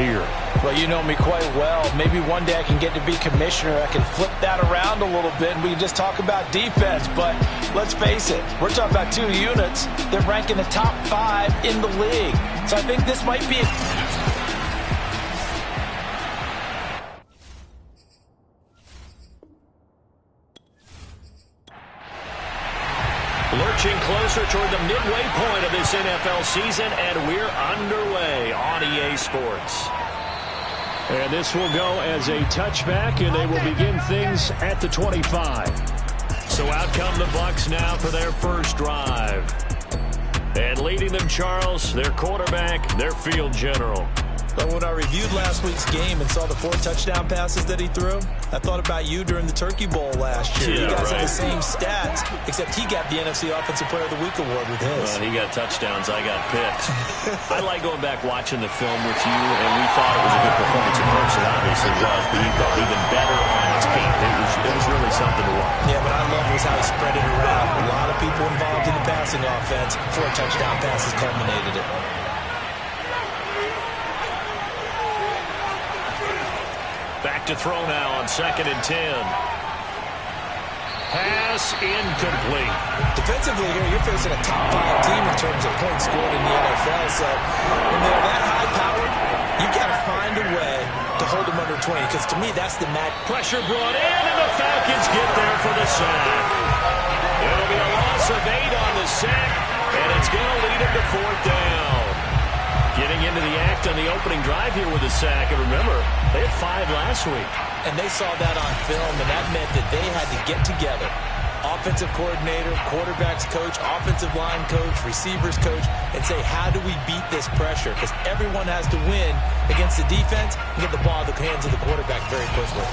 here. Well, you know me quite well. Maybe one day I can get to be commissioner. I can flip that around a little bit, and we can just talk about defense. But let's face it, we're talking about two units that rank in the top 5 in the league. So I think this might be Lurching closer toward the midway point of this NFL season, and we're underway on EA Sports. And this will go as a touchback, and they will begin things at the 25. So out come the Bucs now for their first drive. And leading them, Charles, their quarterback, their field general. But when I reviewed last week's game and saw the 4 touchdown passes that he threw, I thought about you during the Turkey Bowl last year. Yeah, you guys right. had the same stats, except he got the NFC Offensive Player of the Week award with his. Well, he got touchdowns, I got picks. I like going back watching the film with you, and we thought it was a good performance in person. Obviously was, but he felt even better on his feet. It was really something to watch. Yeah, what I love was how he spread it around. A lot of people involved in the passing offense. 4 touchdown passes culminated it. Back to throw now on 2nd and 10. Pass incomplete. Defensively here, you're facing a top 5 team in terms of points scored in the NFL. So when they're that high-powered, you've got to find a way to hold them under 20. Because to me, that's the match. Pressure brought in, and the Falcons get there for the sack. It'll be a loss of 8 on the sack, and it's going to lead them to 4th down. Getting into the act on the opening drive here with a sack. And remember, they had 5 last week. And they saw that on film, and that meant that they had to get together. Offensive coordinator, quarterbacks coach, offensive line coach, receivers coach, and say, how do we beat this pressure? Because everyone has to win against the defense and get the ball in the hands of the quarterback very quickly.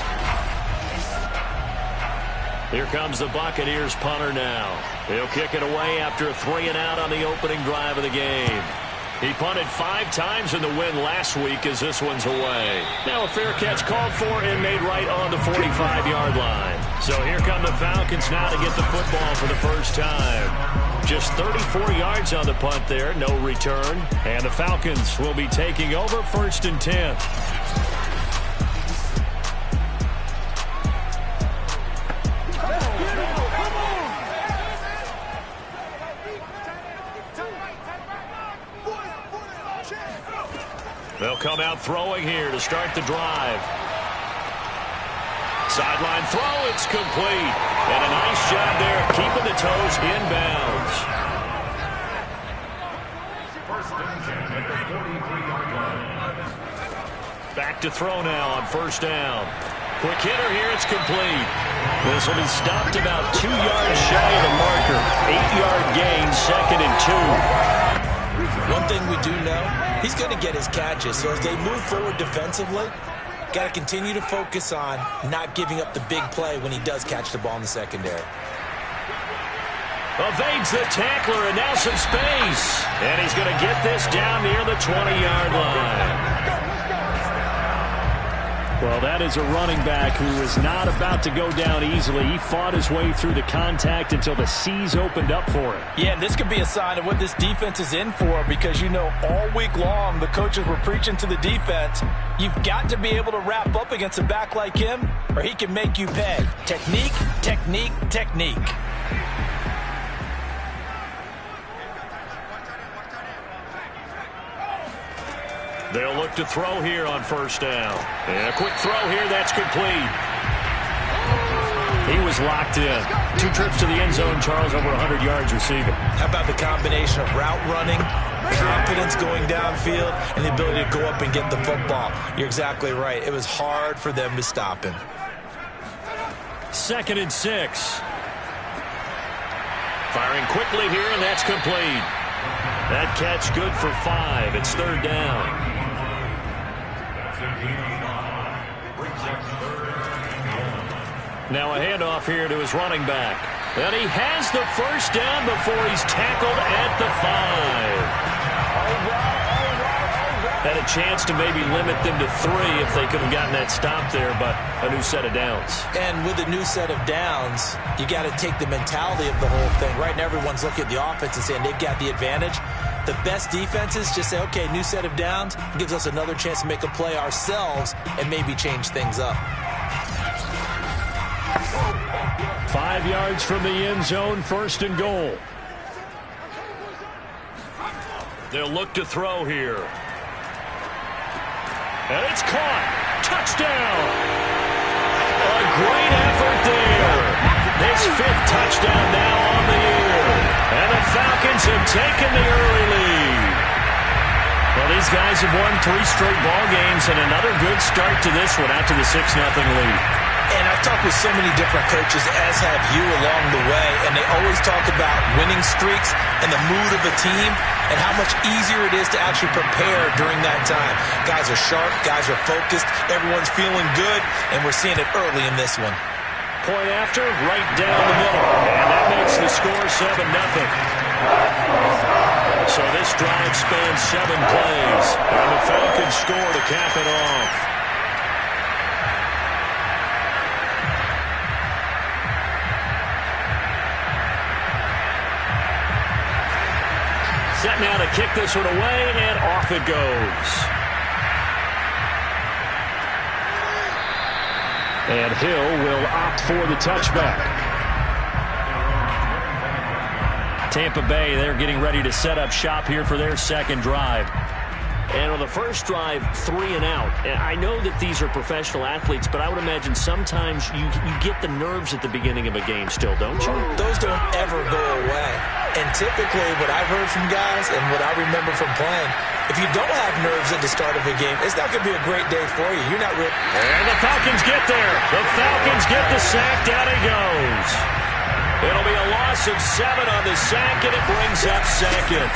Here comes the Buccaneers punter now. He'll kick it away after a 3 and out on the opening drive of the game. He punted 5 times in the win last week as this one's away. Now a fair catch called for and made right on the 45-yard line. So here come the Falcons now to get the football for the first time. Just 34 yards on the punt there, no return. And the Falcons will be taking over 1st and 10. They'll come out throwing here to start the drive. Sideline throw, it's complete. And a nice job there of keeping the toes inbounds. 1st and 10 at the 43-yard line. Back to throw now on 1st down. Quick hitter here, it's complete. This will be stopped about 2 yards shy of the marker. 8-yard gain, 2nd and 2. One thing we do know, he's going to get his catches. So as they move forward defensively, got to continue to focus on not giving up the big play when he does catch the ball in the secondary. Evades the tackler, and now some space. And he's going to get this down near the 20-yard line. Well, that is a running back who is not about to go down easily. He fought his way through the contact until the C's opened up for him. Yeah, and this could be a sign of what this defense is in for, because, you know, all week long the coaches were preaching to the defense, you've got to be able to wrap up against a back like him or he can make you pay. Technique, technique, technique. They'll look to throw here on 1st down. And a quick throw here, that's complete. He was locked in. 2 trips to the end zone, Charles, over 100 yards receiving. How about the combination of route running, confidence going downfield, and the ability to go up and get the football? You're exactly right. It was hard for them to stop him. 2nd and 6. Firing quickly here, and that's complete. That catch good for 5. It's 3rd down. Now a handoff here to his running back. And he has the 1st down before he's tackled at the 5. Had a chance to maybe limit them to 3 if they could have gotten that stop there, but a new set of downs. And with a new set of downs, you got to take the mentality of the whole thing. Right now, everyone's looking at the offense and saying they've got the advantage. The best defenses just say, okay, new set of downs, gives us another chance to make a play ourselves and maybe change things up. 5 yards from the end zone, 1st and goal. They'll look to throw here. And it's caught. Touchdown. A great effort there. His 5th touchdown now on the year. And the Falcons have taken the early lead. Well, these guys have won 3 straight ball games and another good start to this one out to the 6-0 lead. And I've talked with so many different coaches, as have you, along the way, and they always talk about winning streaks and the mood of a team and how much easier it is to actually prepare during that time. Guys are sharp, guys are focused, everyone's feeling good, and we're seeing it early in this one. Point after, right down the middle, and that makes the score 7-0. So this drive spans 7 plays, and the Falcons score to cap it off. Set now to kick this one away, and off it goes. And Hill will opt for the touchback. Tampa Bay, they're getting ready to set up shop here for their 2nd drive. And on the first drive, 3 and out. And I know that these are professional athletes, but I would imagine sometimes you get the nerves at the beginning of a game still, don't you? Those don't ever go away. And typically what I've heard from guys and what I remember from playing, if you don't have nerves at the start of a game, it's not going to be a great day for you. You're not real. And the Falcons get there. The Falcons get the sack. Down he goes. It'll be a loss of 7 on the sack, and it brings up 2nd.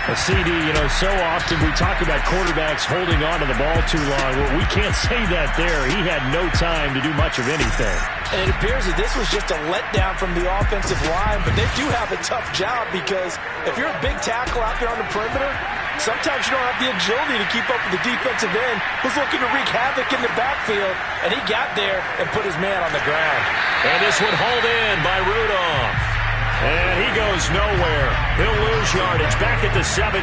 A CD, so often we talk about quarterbacks holding on to the ball too long. Well, we can't say that there. He had no time to do much of anything. And it appears that this was just a letdown from the offensive line, but they do have a tough job because if you're a big tackle out there on the perimeter, sometimes you don't have the agility to keep up with the defensive end who's looking to wreak havoc in the backfield, and he got there and put his man on the ground. And this one hauled in by Rudolph. And he goes nowhere. He'll lose yardage back at the 17.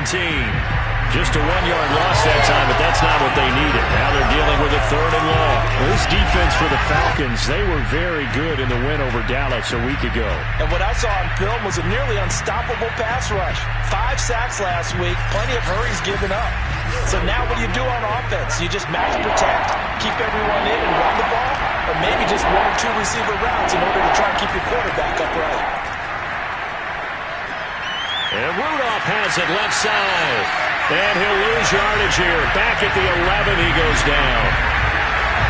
Just a 1-yard loss that time, but that's not what they needed. Now they're dealing with a 3rd and long. Well, this defense for the Falcons, they were very good in the win over Dallas a week ago. And what I saw on film was a nearly unstoppable pass rush. 5 sacks last week, plenty of hurries given up. So now what do you do on offense? You just max protect, keep everyone in and run the ball, or maybe just 1 or 2 receiver routes in order to try and keep your quarterback upright. And Rudolph has it left side. And he'll lose yardage here. Back at the 11, he goes down.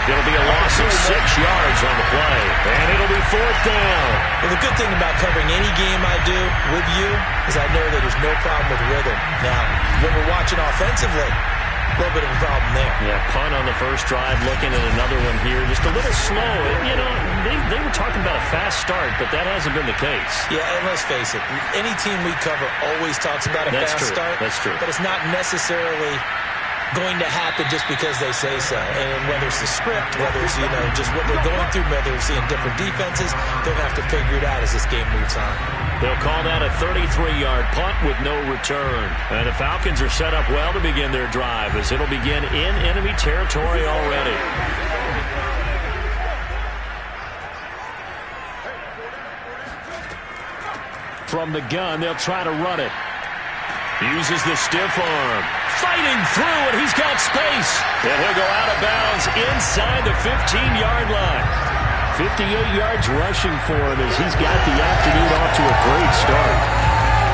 It'll be a loss of 6 yards on the play. And it'll be 4th down. Well, the good thing about covering any game I do with you is I know that there's no problem with rhythm. Now, when we're watching offensively, a little bit of a problem there. Yeah, punt on the first drive, looking at another one here. Just a little slow. They were talking about a fast start, but that hasn't been the case. Yeah, and let's face it, any team we cover always talks about a fast start. That's true. But it's not necessarily going to happen just because they say so. And whether it's the script, whether it's, just what they're going through, whether it's seeing different defenses, they'll have to figure it out as this game moves on. They'll call that a 33-yard punt with no return. And the Falcons are set up well to begin their drive as it'll begin in enemy territory already. From the gun, they'll try to run it. Uses the stiff arm. Fighting through, and he's got space. And he'll go out of bounds inside the 15-yard line. 58 yards rushing for him as he's got the afternoon off to a great start.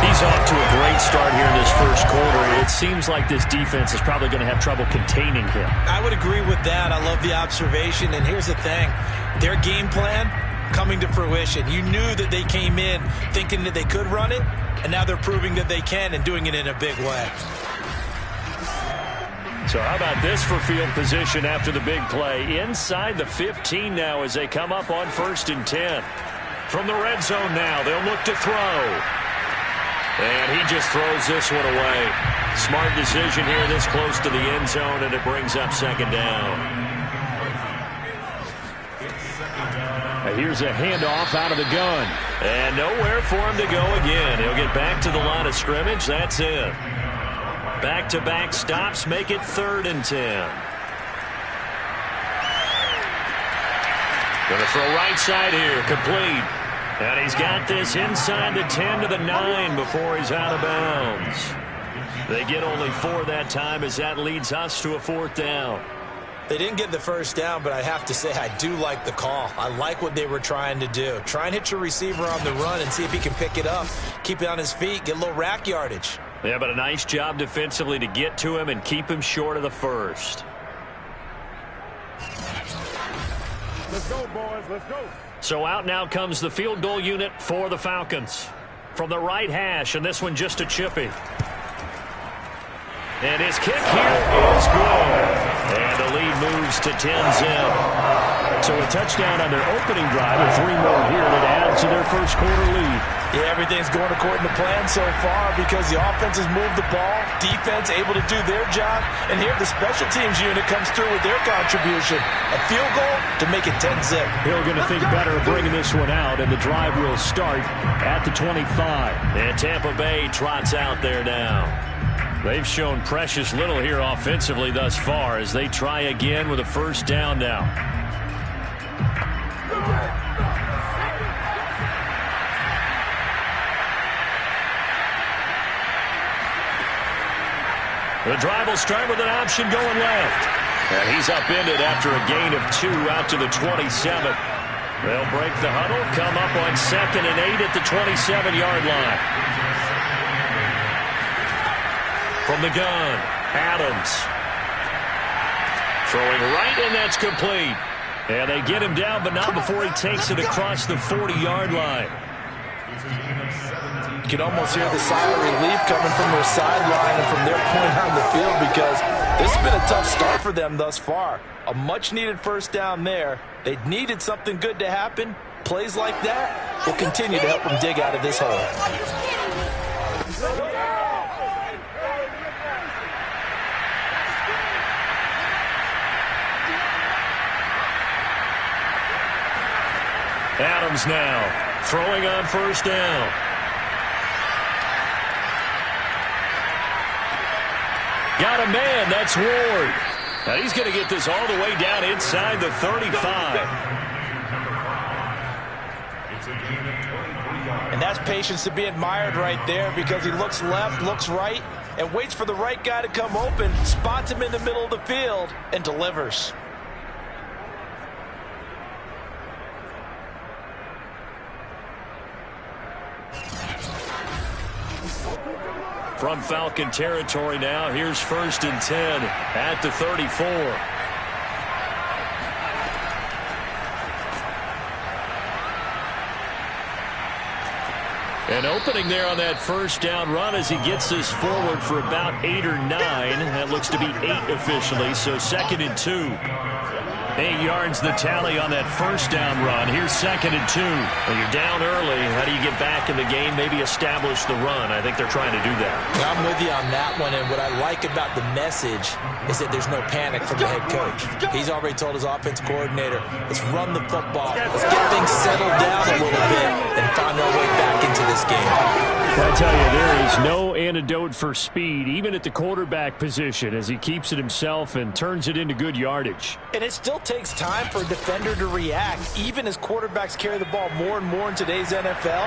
He's off to a great start here in this first quarter. It seems like this defense is probably going to have trouble containing him. I would agree with that. I love the observation. And here's the thing. Their game plan coming to fruition. You knew that they came in thinking that they could run it, and now they're proving that they can and doing it in a big way. So how about this for field position after the big play? Inside the 15 now as they come up on 1st and 10. From the red zone now, they'll look to throw. And he just throws this one away. Smart decision here this close to the end zone, and it brings up second down. Here's a handoff out of the gun. And nowhere for him to go again. He'll get back to the line of scrimmage. That's it. Back-to-back stops make it 3rd and 10. Going to throw right side here. Complete. And he's got this inside the 10 to the 9 before he's out of bounds. They get only 4 that time as that leads us to a 4th down. They didn't get the first down, but I have to say I do like the call. I like what they were trying to do. Try and hit your receiver on the run and see if he can pick it up. Keep it on his feet, get a little rack yardage. Yeah, but a nice job defensively to get to him and keep him short of the first. Let's go, boys. Let's go. So out now comes the field goal unit for the Falcons. From the right hash, and this one just a chippy. And his kick here is good. And the lead moves to 10-zip. So a touchdown on their opening drive and 3 more here that add to their first quarter lead. Yeah, everything's going according to plan so far because the offense has moved the ball, defense able to do their job, and here the special teams unit comes through with their contribution. A field goal to make it 10-zip. Hill going to think better of bringing this one out, and the drive will start at the 25. And Tampa Bay trots out there now. They've shown precious little here offensively thus far as they try again with a first down now. The drive will start with an option going left. And he's upended after a gain of 2 out to the 27. They'll break the huddle, come up on 2nd and 8 at the 27-yard line. From the gun, Adams. Throwing right, and that's complete. And they get him down, but not before he takes it across the 40-yard line. You can almost hear the sigh of relief coming from their sideline and from their point on the field because this has been a tough start for them thus far. A much-needed first down there. They needed something good to happen. Plays like that will continue to help them dig out of this hole. Adams now throwing on first down. Got a man, that's Ward. Now he's going to get this all the way down inside the 35. And that's patience to be admired right there because he looks left, looks right, and waits for the right guy to come open, spots him in the middle of the field, and delivers. From Falcon territory now, here's 1st and 10 at the 34. An opening there on that first down run as he gets this forward for about 8 or 9. That looks to be 8 officially, so 2nd and 2. 8 yards the tally on that first down run. Here's 2nd and 2. When you're down early, how do you get back in the game, maybe establish the run? I think they're trying to do that. I'm with you on that one, and what I like about the message is that there's no panic from the head coach. He's already told his offense coordinator, let's run the football, let's get things settled down a little bit and find our way back into this game. I tell you, there is no antidote for speed, even at the quarterback position, as he keeps it himself and turns it into good yardage. And it still takes time for a defender to react, even as quarterbacks carry the ball more and more in today's NFL.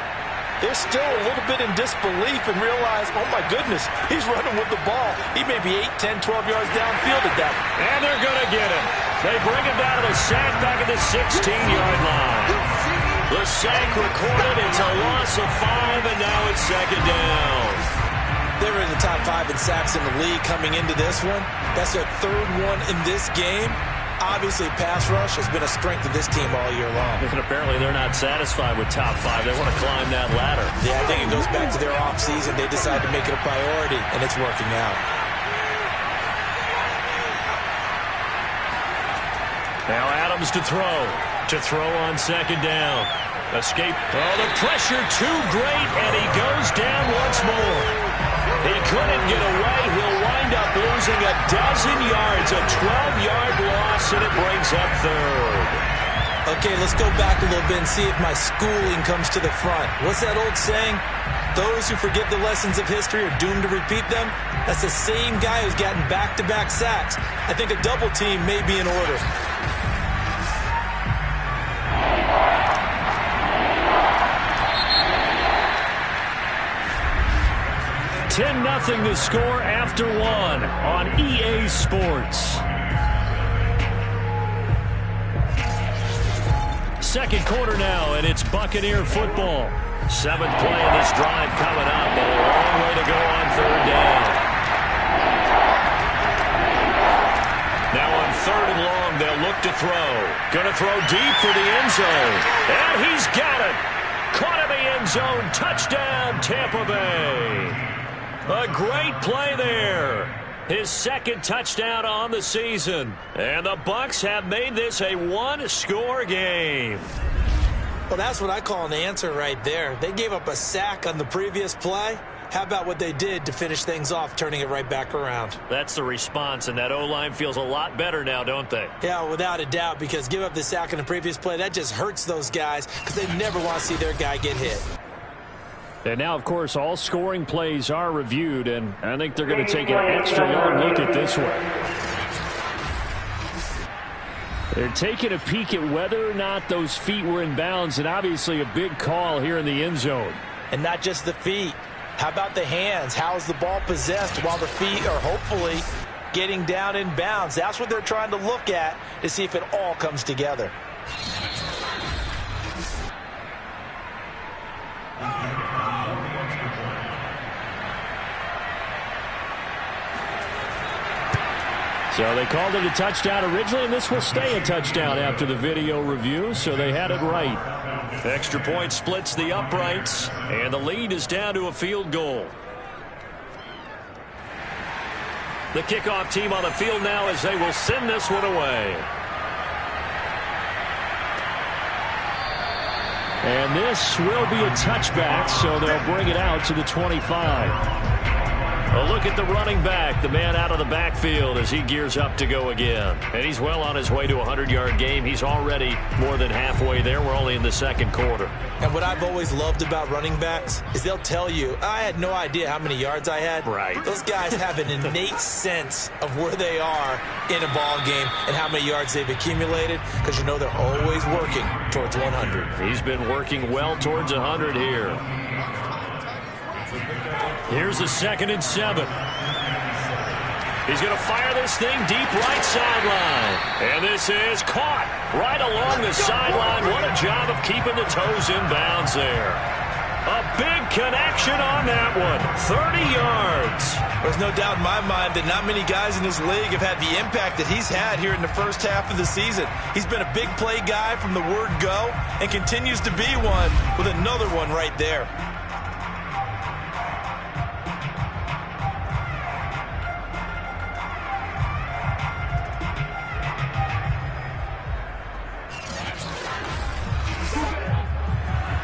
They're still a little bit in disbelief and realize, oh my goodness, he's running with the ball. He may be 8, 10, 12 yards downfield at that. And they're going to get him. They bring him down to the sack back at the 16-yard line. The sack recorded. It's a loss of 5, and now it's 2nd down. They were in the top 5 in sacks in the league coming into this one. That's their 3rd one in this game. Obviously, pass rush has been a strength of this team all year long. And apparently they're not satisfied with top 5. They want to climb that ladder. Yeah, I think it goes back to their offseason. They decided to make it a priority, and it's working out. Now Adams to throw. To throw on 2nd down. Escape. Oh, the pressure too great, and he goes down once more. He couldn't get away. He'll wind up losing a dozen yards, a 12-yard loss, and it brings up third. Okay, let's go back a little bit and see if my schooling comes to the front. What's that old saying? Those who forget the lessons of history are doomed to repeat them. That's the same guy who's gotten back-to-back sacks. I think a double team may be in order. 10-0 to score after one on EA Sports. Second quarter now, and it's Buccaneer football. Seventh play of this drive coming up, but a long way to go on third down. Now on third and long, they'll look to throw. Going to throw deep for the end zone. And he's got it. Caught in the end zone. Touchdown, Tampa Bay. A great play there. His second touchdown on the season. And the Bucs have made this a one-score game. Well, that's what I call an answer right there. They gave up a sack on the previous play. How about what they did to finish things off, turning it right back around? That's the response, and that O-line feels a lot better now, don't they? Yeah, without a doubt, because give up the sack on the previous play, that just hurts those guys because they never want to see their guy get hit. And now, of course, all scoring plays are reviewed, and I think they're going to take an extra-yard look at this one. They're taking a peek at whether or not those feet were in bounds, and obviously a big call here in the end zone. And not just the feet. How about the hands? How is the ball possessed while the feet are hopefully getting down in bounds? That's what they're trying to look at to see if it all comes together. So they called it a touchdown originally, and this will stay a touchdown after the video review, so they had it right. Extra point splits the uprights, and the lead is down to a field goal. The kickoff team on the field now as they will send this one away. And this will be a touchback, so they'll bring it out to the 25. A look at the running back, the man out of the backfield as he gears up to go again. And he's well on his way to a 100-yard game. He's already more than halfway there. We're only in the second quarter. And what I've always loved about running backs is they'll tell you, I had no idea how many yards I had. Right. Those guys have an innate sense of where they are in a ball game and how many yards they've accumulated because you know they're always working towards 100. He's been working well towards 100 here. Here's a 2nd and 7. He's going to fire this thing deep right sideline. And this is caught right along the sideline. What a job of keeping the toes in bounds there. A big connection on that one. 30 yards. There's no doubt in my mind that not many guys in this league have had the impact that he's had here in the first half of the season. He's been a big play guy from the word go and continues to be one with another one right there.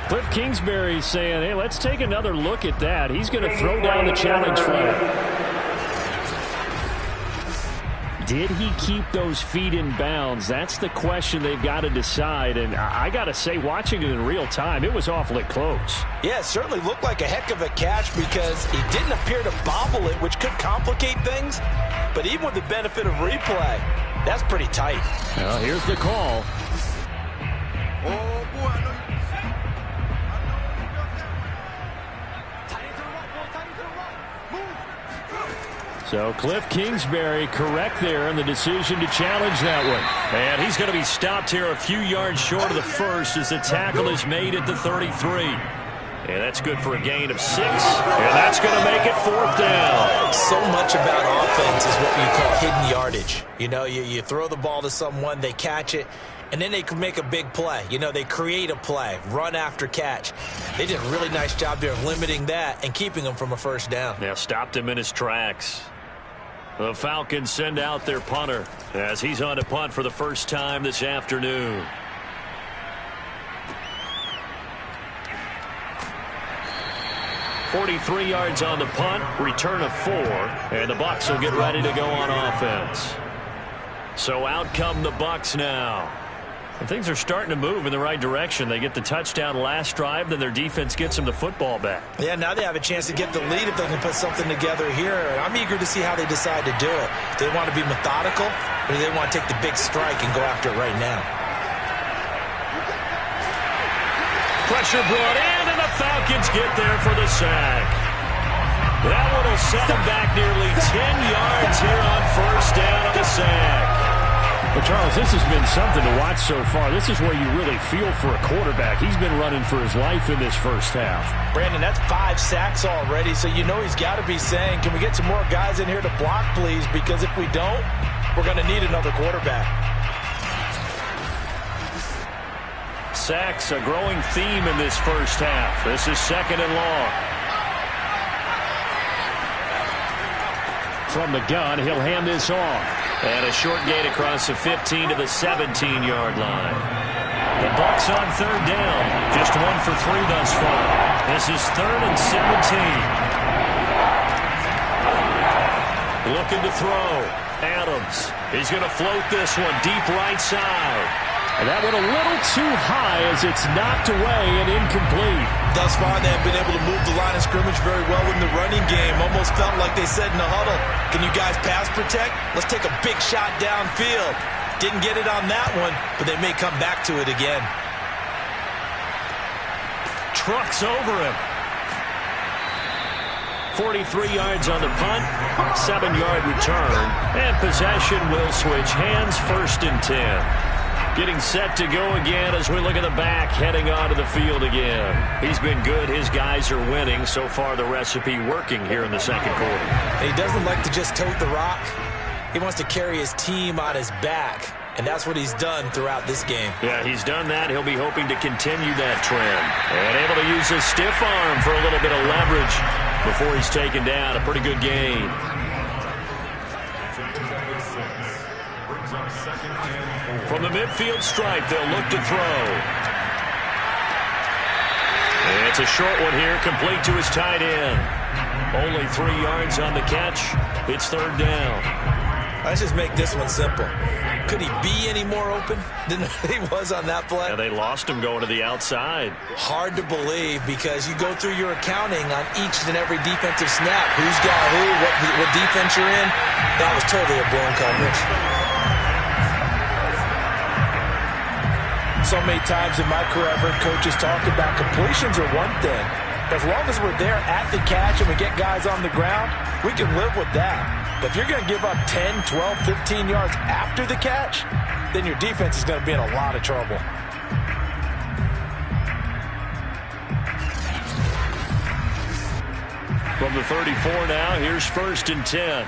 Cliff Kingsbury saying, hey, let's take another look at that. He's going to throw down the challenge flag. Did he keep those feet in bounds? That's the question they've got to decide. And I got to say, watching it in real time, it was awfully close. Yeah, it certainly looked like a heck of a catch because he didn't appear to bobble it, which could complicate things. But even with the benefit of replay, that's pretty tight. Well, here's the call. So Cliff Kingsbury correct there in the decision to challenge that one. And he's going to be stopped here a few yards short of the first as the tackle is made at the 33. And that's good for a gain of 6. And that's going to make it 4th down. So much about offense is what you call hidden yardage. You know, you throw the ball to someone, they catch it, and then they can make a big play. You know, they create a play, run after catch. They did a really nice job there of limiting that and keeping him from a first down. Yeah, stopped him in his tracks. The Falcons send out their punter as he's on to punt for the first time this afternoon. 43 yards on the punt, return of 4, and the Bucs will get ready to go on offense. So out come the Bucs now. And things are starting to move in the right direction. They get the touchdown last drive, then their defense gets them the football back. Yeah, now they have a chance to get the lead if they can put something together here. And I'm eager to see how they decide to do it. Do they want to be methodical, or do they want to take the big strike and go after it right now? Pressure brought in, and the Falcons get there for the sack. That one will set them back nearly 10 yards here on first down on the sack. Well, Charles, this has been something to watch so far. This is where you really feel for a quarterback. He's been running for his life in this first half. Brandon, that's 5 sacks already, so you know he's got to be saying, can we get some more guys in here to block, please? Because if we don't, we're going to need another quarterback. Sacks, a growing theme in this first half. This is 2nd and long. From the gun, he'll hand this off. And a short gain across the 15 to the 17-yard line. The Bucs on 3rd down. Just 1 for 3 thus far. This is 3rd and 17. Looking to throw. Adams. He's going to float this one deep right side. And that went a little too high as it's knocked away and incomplete. Thus far, they have been able to move the line of scrimmage very well in the running game. Almost felt like they said in the huddle, can you guys pass protect? Let's take a big shot downfield. Didn't get it on that one, but they may come back to it again. Trucks over him. 43 yards on the punt, 7-yard return, and possession will switch hands, 1st and 10. Getting set to go again as we look at the back, heading onto the field again. He's been good. His guys are winning. So far, the recipe working here in the 2nd quarter. He doesn't like to just tote the rock. He wants to carry his team on his back, and that's what he's done throughout this game. Yeah, he's done that. He'll be hoping to continue that trend. And able to use his stiff arm for a little bit of leverage before he's taken down. A pretty good gain. From the midfield stripe, they'll look to throw. And it's a short one here, complete to his tight end. Only 3 yards on the catch. It's 3rd down. Let's just make this one simple. Could he be any more open than he was on that play? Yeah, they lost him going to the outside. Hard to believe because you go through your accounting on each and every defensive snap. Who's got who, what defense you're in. That was totally a blown coverage. So many times in my career, I've heard coaches talk about completions are one thing. As long as we're there at the catch and we get guys on the ground, we can live with that. But if you're going to give up 10, 12, 15 yards after the catch, then your defense is going to be in a lot of trouble. From the 34 now, here's 1st and 10.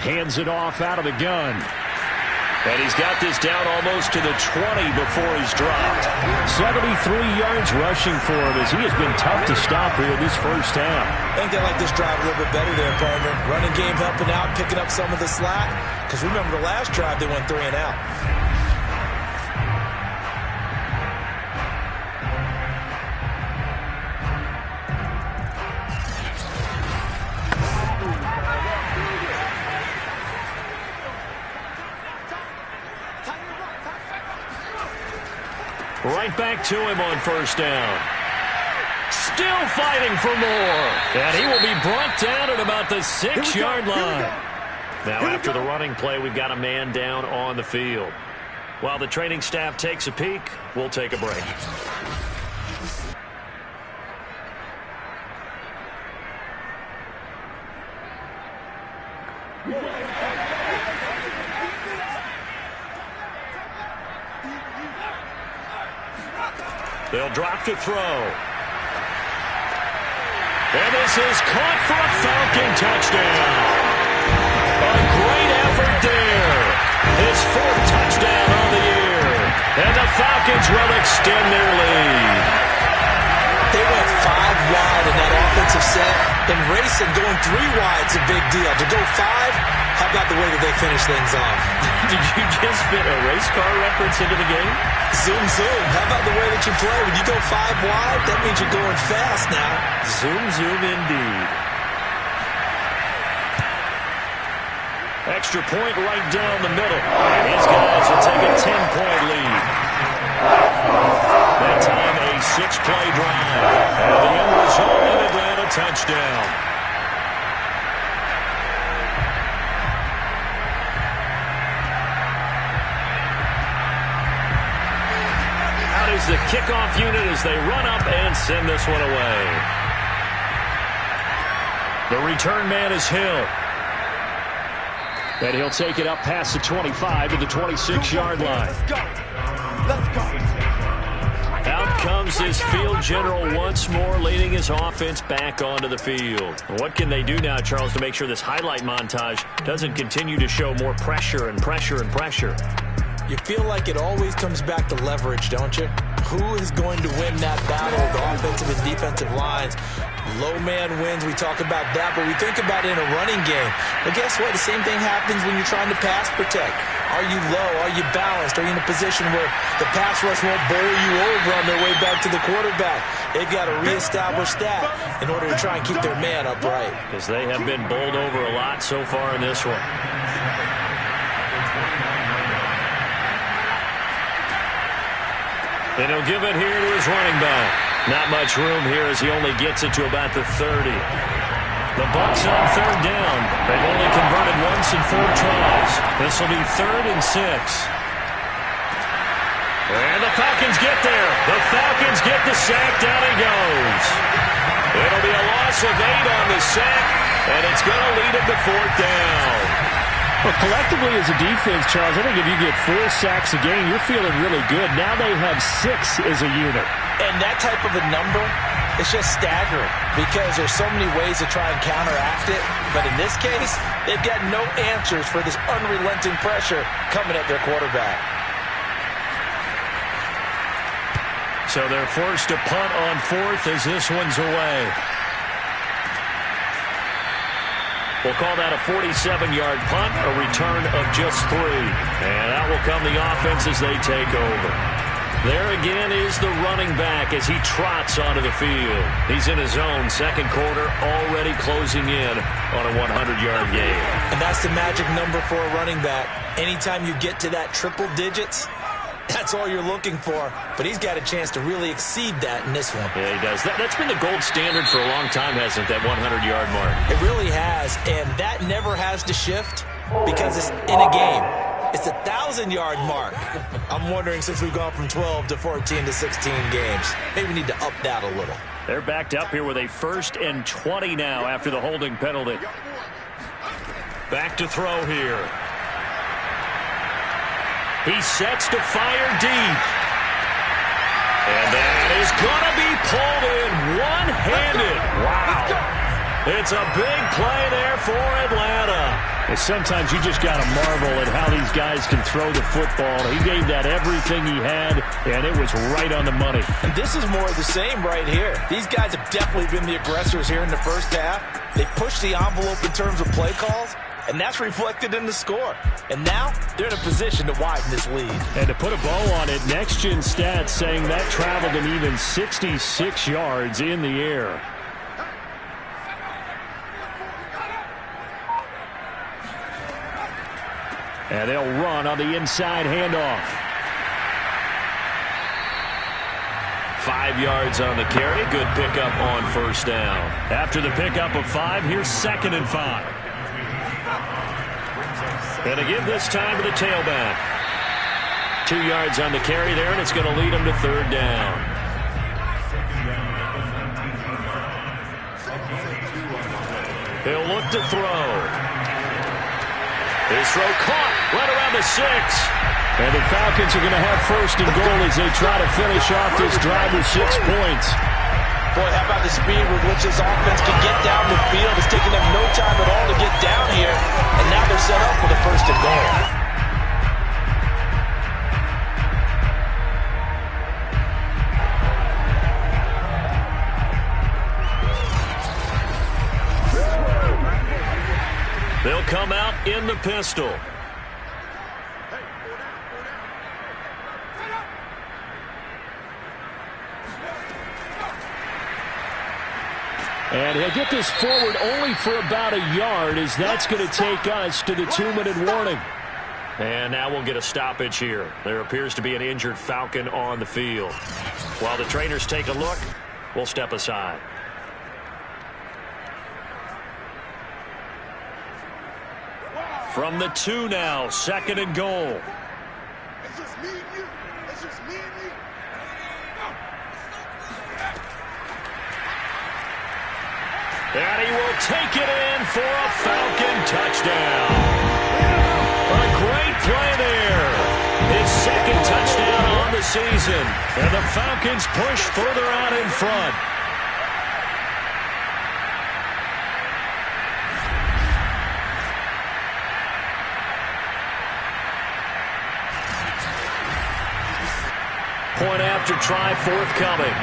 Hands it off out of the gun. And he's got this down almost to the 20 before he's dropped. 73 yards rushing for him as he has been tough to stop here in this first half. I think they like this drive a little bit better there, partner. Running game helping out, picking up some of the slack. Because remember the last drive, they went 3 and out. Right back to him on 1st down. Still fighting for more. And he will be brought down at about the 6-yard line. Now after the running play, we've got a man down on the field. While the training staff takes a peek, we'll take a break. They'll drop to throw. And this is caught for a Falcon touchdown. A great effort there. His 4th touchdown on the year. And the Falcons will extend their lead. They went 5 wide in that offensive set. And racing going 3 wide is a big deal. To go 5, how How about the way that they finish things off? Did you just fit a race car reference into the game? Zoom, zoom. How about the way that you play? When you go 5 wide, that means you're going fast now. Zoom, zoom indeed. Extra point right down the middle. And these guys will take a 10-point lead. That time a 6-play drive. And the end result, an Atlanta touchdown. Out is the kickoff unit as they run up and send this one away. The return man is Hill. And he'll take it up past the 25 to the 26-yard line. Let's go. Let's go. Out comes his field general once more, leading his offense back onto the field. What can they do now, Charles, to make sure this highlight montage doesn't continue to show more pressure and pressure and pressure? You feel like it always comes back to leverage, don't you? Who is going to win that battle of the offensive and defensive lines? Low man wins, we talk about that, but we think about it in a running game. Well, guess what? The same thing happens when you're trying to pass protect. Are you low? Are you balanced? Are you in a position where the pass rush won't bowl you over on their way back to the quarterback? They've got to reestablish that in order to try and keep their man upright. Because they have been bowled over a lot so far in this one. And he'll give it here to his running back. Not much room here as he only gets it to about the 30. The Bucs on third down. They've only converted once in 4 tries. This will be 3rd and 6. And the Falcons get there. The Falcons get the sack. Down he goes. It'll be a loss of 8 on the sack, and it's going to lead him to 4th down. Well, collectively as a defense, Charles, I think if you get 4 sacks a game, you're feeling really good. Now they have 6 as a unit. And that type of a number is just staggering because there's so many ways to try and counteract it. But in this case, they've got no answers for this unrelenting pressure coming at their quarterback. So they're forced to punt on 4th as this one's away. We'll call that a 47-yard punt, a return of just 3. And that will come the offense as they take over. There again is the running back as he trots onto the field. He's in his own second quarter, already closing in on a 100-yard game. And that's the magic number for a running back. Anytime you get to that triple digits, that's all you're looking for. But he's got a chance to really exceed that in this one. Yeah, he does. That's been the gold standard for a long time, hasn't it, that 100-yard mark? It really has, and that never has to shift because it's in a game. It's a 1,000-yard mark. I'm wondering, since we've gone from 12 to 14 to 16 games, maybe we need to up that a little. They're backed up here with a 1st and 20 now after the holding penalty. Back to throw here. He sets to fire deep. And that is going to be pulled in one-handed. Wow. It's a big play there for Atlanta. And sometimes you just got to marvel at how these guys can throw the football. He gave that everything he had, and it was right on the money. And this is more of the same right here. These guys have definitely been the aggressors here in the first half. They pushed the envelope in terms of play calls, and that's reflected in the score. And now they're in a position to widen this lead. And to put a bow on it, Next Gen Stats saying that traveled an even 66 yards in the air. And they'll run on the inside handoff. 5 yards on the carry. Good pickup on 1st down. After the pickup of 5, here's 2nd and 5. And to give this time to the tailback. 2 yards on the carry there, and it's going to lead him to 3rd down. He'll look to throw. His throw caught right around the 6. And the Falcons are going to have 1st and goal as they try to finish off this drive with 6 points. Boy, how about the speed with which this offense can get down the field? It's taking them no time at all to get down here. And now they're set up for the 1st and goal. They'll come come out in the pistol. And he'll get this forward only for about a yard, as that's going to take us to the 2-minute warning. And now we'll get a stoppage here. There appears to be an injured Falcon on the field. While the trainers take a look, we'll step aside. From the 2 now, 2nd and goal. It's just me and you. It's just me and you. And he will take it in for a Falcon touchdown. A great play there. His 2nd touchdown on the season. And the Falcons push further out in front. Point after try forthcoming.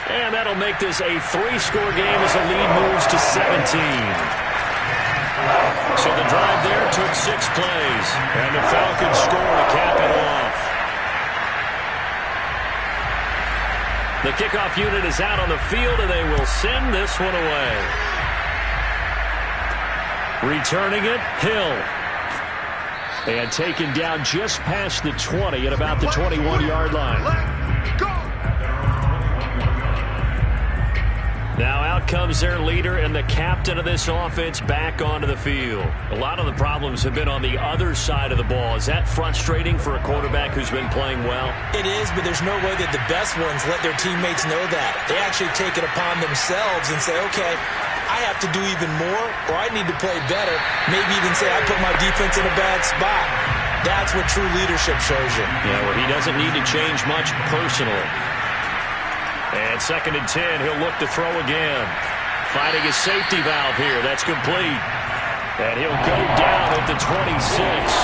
And that'll make this a 3-score game as the lead moves to 17. So the drive there took 6 plays. And the Falcons score to cap it off. The kickoff unit is out on the field, and they will send this one away. Returning it, Hill. And taken down just past the 20 at about the 21-yard line. Now out comes their leader and the captain of this offense back onto the field. A lot of the problems have been on the other side of the ball. Is that frustrating for a quarterback who's been playing well? It is, but there's no way that the best ones let their teammates know that. They actually take it upon themselves and say, okay, I have to do even more, or I need to play better. Maybe even say I put my defense in a bad spot. That's what true leadership shows you. Yeah, well, he doesn't need to change much personally. And 2nd and 10, he'll look to throw again. Finding his safety valve here. That's complete. And he'll go down at the 26,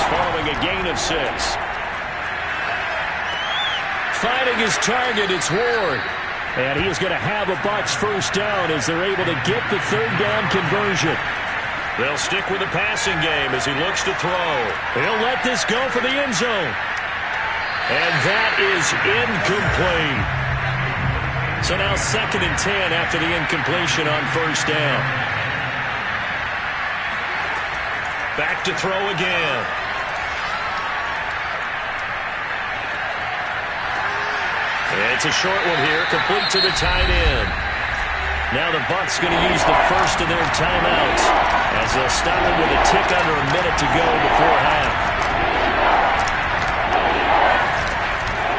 following a gain of 6. Finding his target, it's Ward. And he is going to have a Bucs first down as they're able to get the 3rd down conversion. They'll stick with the passing game as he looks to throw. He'll let this go for the end zone. And that is incomplete. So now 2nd and 10 after the incompletion on first down. Back to throw again. It's a short one here, complete to the tight end. Now the Bucs going to use the first of their timeouts as they'll stop it with a tick under a minute to go before half.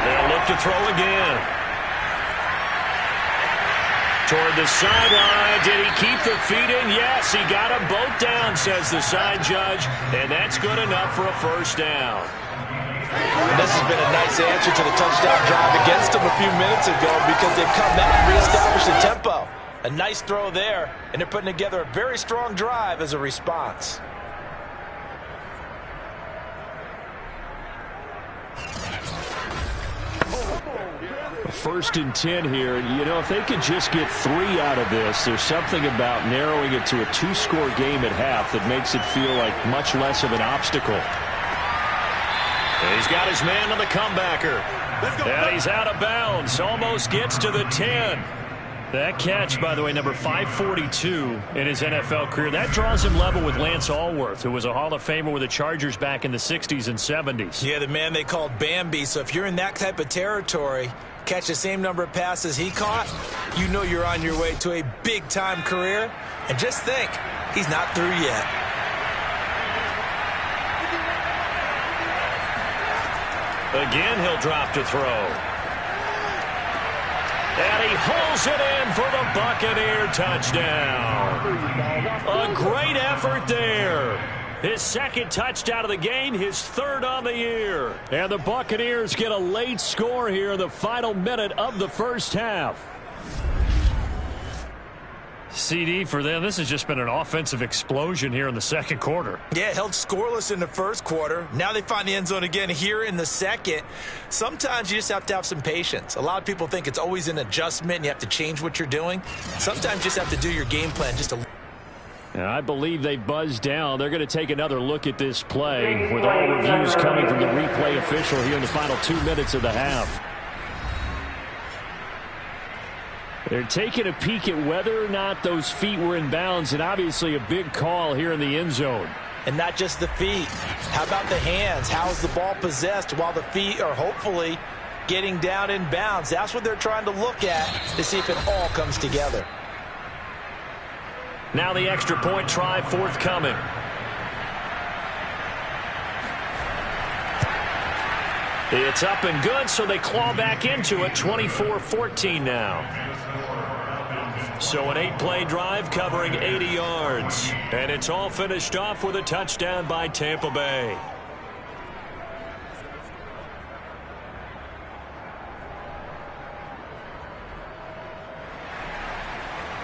They'll look to throw again. Toward the sideline. Did he keep the feet in? Yes, he got them both down, says the side judge, and that's good enough for a first down. And this has been a nice answer to the touchdown drive against them a few minutes ago because they've come back and reestablished the tempo. A nice throw there, and they're putting together a very strong drive as a response. First and 10 here. You know, if they could just get 3 out of this, there's something about narrowing it to a 2-score game at half that makes it feel like much less of an obstacle. He's got his man on the comebacker. And he's out of bounds. Almost gets to the 10. That catch, by the way, number 542 in his NFL career. That draws him level with Lance Allworth, who was a Hall of Famer with the Chargers back in the 60s and 70s. Yeah, the man they called Bambi. So if you're in that type of territory, catch the same number of passes he caught, you know you're on your way to a big-time career. And just think, he's not through yet. Again, he'll drop to throw. And he holds it in for the Buccaneer touchdown. A great effort there. His 2nd touchdown of the game, his 3rd on the year. And the Buccaneers get a late score here in the final minute of the first half. CD for them. This has just been an offensive explosion here in the second quarter. Yeah, held scoreless in the first quarter. Now they find the end zone again here in the second. Sometimes you just have to have some patience. A lot of people think it's always an adjustment and you have to change what you're doing. Sometimes you just have to do your game plan just a little. And I believe they've buzzed down. They're going to take another look at this play with all reviews coming from the replay official here in the final 2 minutes of the half. They're taking a peek at whether or not those feet were in bounds, and obviously a big call here in the end zone. And not just the feet. How about the hands? How's the ball possessed while the feet are hopefully getting down in bounds? That's what they're trying to look at to see if it all comes together. Now the extra point try forthcoming. It's up and good, so they claw back into it. 24-14 now. So an 8-play drive covering 80 yards. And it's all finished off with a touchdown by Tampa Bay.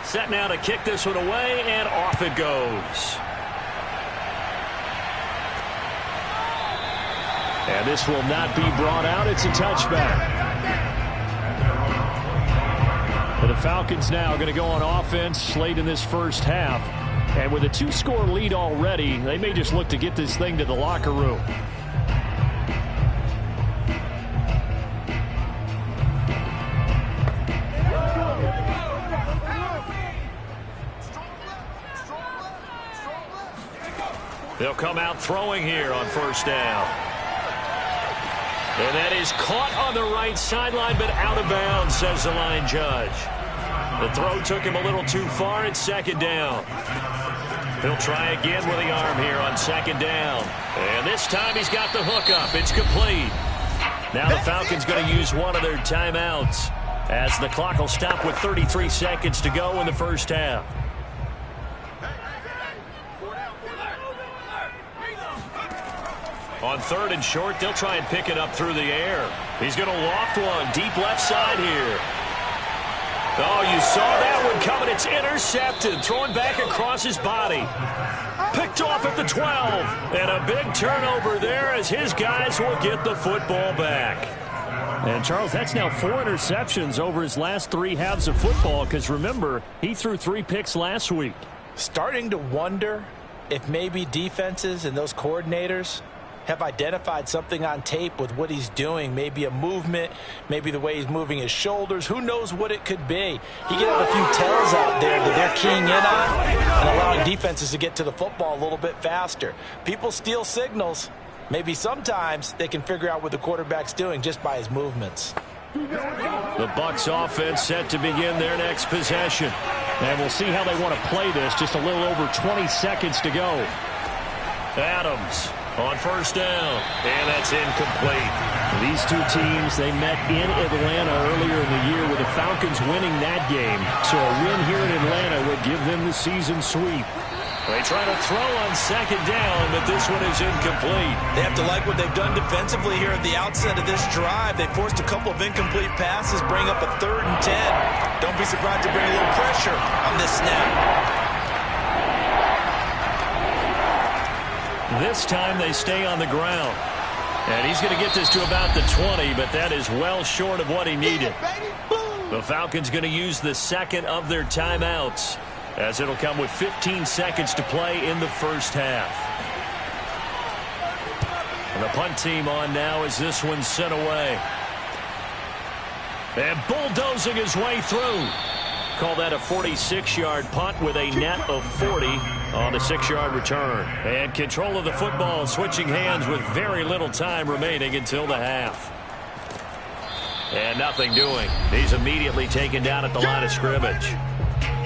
Set now to kick this one away, and off it goes. And this will not be brought out. It's a touchback. And the Falcons now going to go on offense late in this first half. And with a 2-score lead already, they may just look to get this thing to the locker room. They'll come out throwing here on first down. And that is caught on the right sideline, but out of bounds, says the line judge. The throw took him a little too far. It's second down. He'll try again with the arm here on second down. And this time he's got the hook up. It's complete. Now the Falcons going to use one of their timeouts as the clock will stop with 33 seconds to go in the first half. On third and short, they'll try and pick it up through the air. He's going to loft one deep left side here. Oh, you saw that one coming. It's intercepted. Thrown back across his body. Picked off at the 12. And a big turnover there as his guys will get the football back. And, Charles, that's now 4 interceptions over his last 3 halves of football because, remember, he threw 3 picks last week. Starting to wonder if maybe defenses and those coordinators have identified something on tape with what he's doing. Maybe a movement, maybe the way he's moving his shoulders. Who knows what it could be? He could have a few tells out there that they're keying in on and allowing defenses to get to the football a little bit faster. People steal signals. Maybe sometimes they can figure out what the quarterback's doing just by his movements. The Bucs offense set to begin their next possession. And we'll see how they want to play this. Just a little over 20 seconds to go. Adams on first down, and that's incomplete. These two teams, they met in Atlanta earlier in the year with the Falcons winning that game. So a win here in Atlanta would give them the season sweep. They try to throw on second down, but this one is incomplete. They have to like what they've done defensively here at the outset of this drive. They forced a couple of incomplete passes, bring up a 3rd and 10. Don't be surprised to bring a little pressure on this snap. This time they stay on the ground. And he's going to get this to about the 20, but that is well short of what he needed. The Falcons going to use the second of their timeouts, as it'll come with 15 seconds to play in the first half. And the punt team on now as this one's sent away. And bulldozing his way through. Call that a 46-yard punt with a net of 40 on the 6-yard return. And control of the football switching hands with very little time remaining until the half. And nothing doing. He's immediately taken down at the line of scrimmage.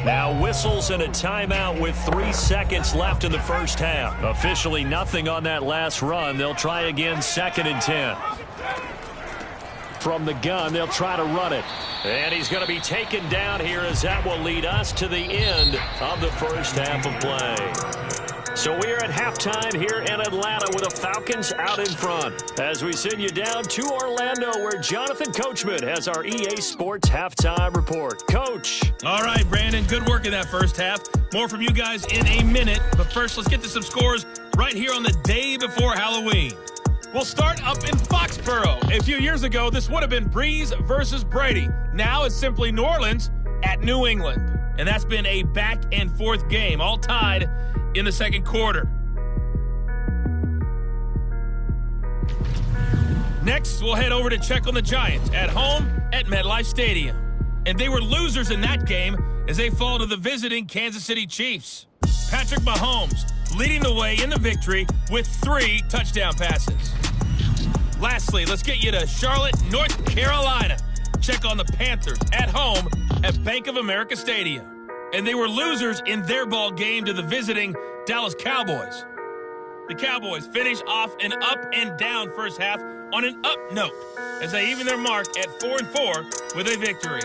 Now whistles and a timeout with 3 seconds left in the first half. Officially nothing on that last run. They'll try again 2nd and 10. From the gun, they'll try to run it. And he's going to be taken down here as that will lead us to the end of the first half of play. So we're at halftime here in Atlanta with the Falcons out in front. As we send you down to Orlando where Jonathan Coachman has our EA Sports halftime report. Coach. All right, Brandon, good work in that first half. More from you guys in a minute. But first, let's get to some scores right here on the day before Halloween. We'll start up in Foxborough. A few years ago, this would have been Breeze versus Brady. Now it's simply New Orleans at New England. And that's been a back-and-forth game, all tied in the second quarter. Next, we'll head over to check on the Giants at home at MetLife Stadium. And they were losers in that game as they fall to the visiting Kansas City Chiefs. Patrick Mahomes leading the way in the victory with 3 touchdown passes. Lastly, let's get you to Charlotte, North Carolina. Check on the Panthers at home at Bank of America Stadium. And they were losers in their ball game to the visiting Dallas Cowboys. The Cowboys finish off an up and down first half on an up note as they even their mark at 4-4 with a victory.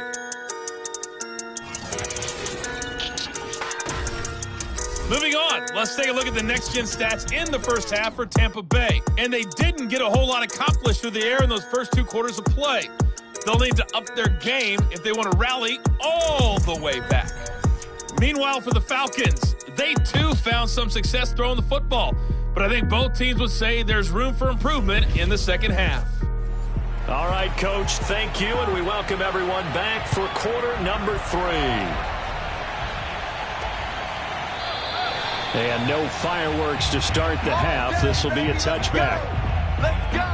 Moving on, let's take a look at the next-gen stats in the first half for Tampa Bay. And they didn't get a whole lot accomplished through the air in those first 2 quarters of play. They'll need to up their game if they want to rally all the way back. Meanwhile, for the Falcons, they too found some success throwing the football. But I think both teams would say there's room for improvement in the second half. All right, Coach, thank you, and we welcome everyone back for quarter number 3. And no fireworks to start the half. This will be a touchback. Let's go.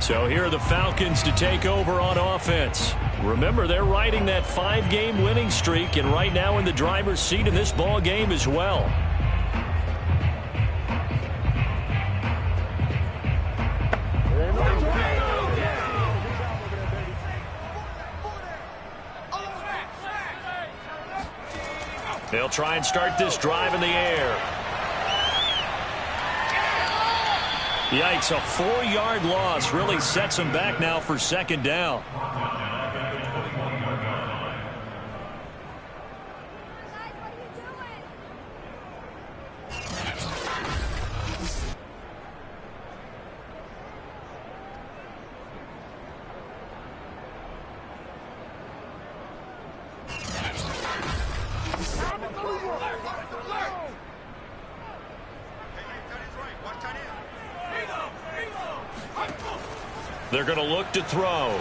So here are the Falcons to take over on offense. Remember, they're riding that 5-game winning streak, and right now in the driver's seat in this ball game as well. They'll try and start this drive in the air. Yikes, a 4-yard loss really sets them back now for second down. They're going to look to throw.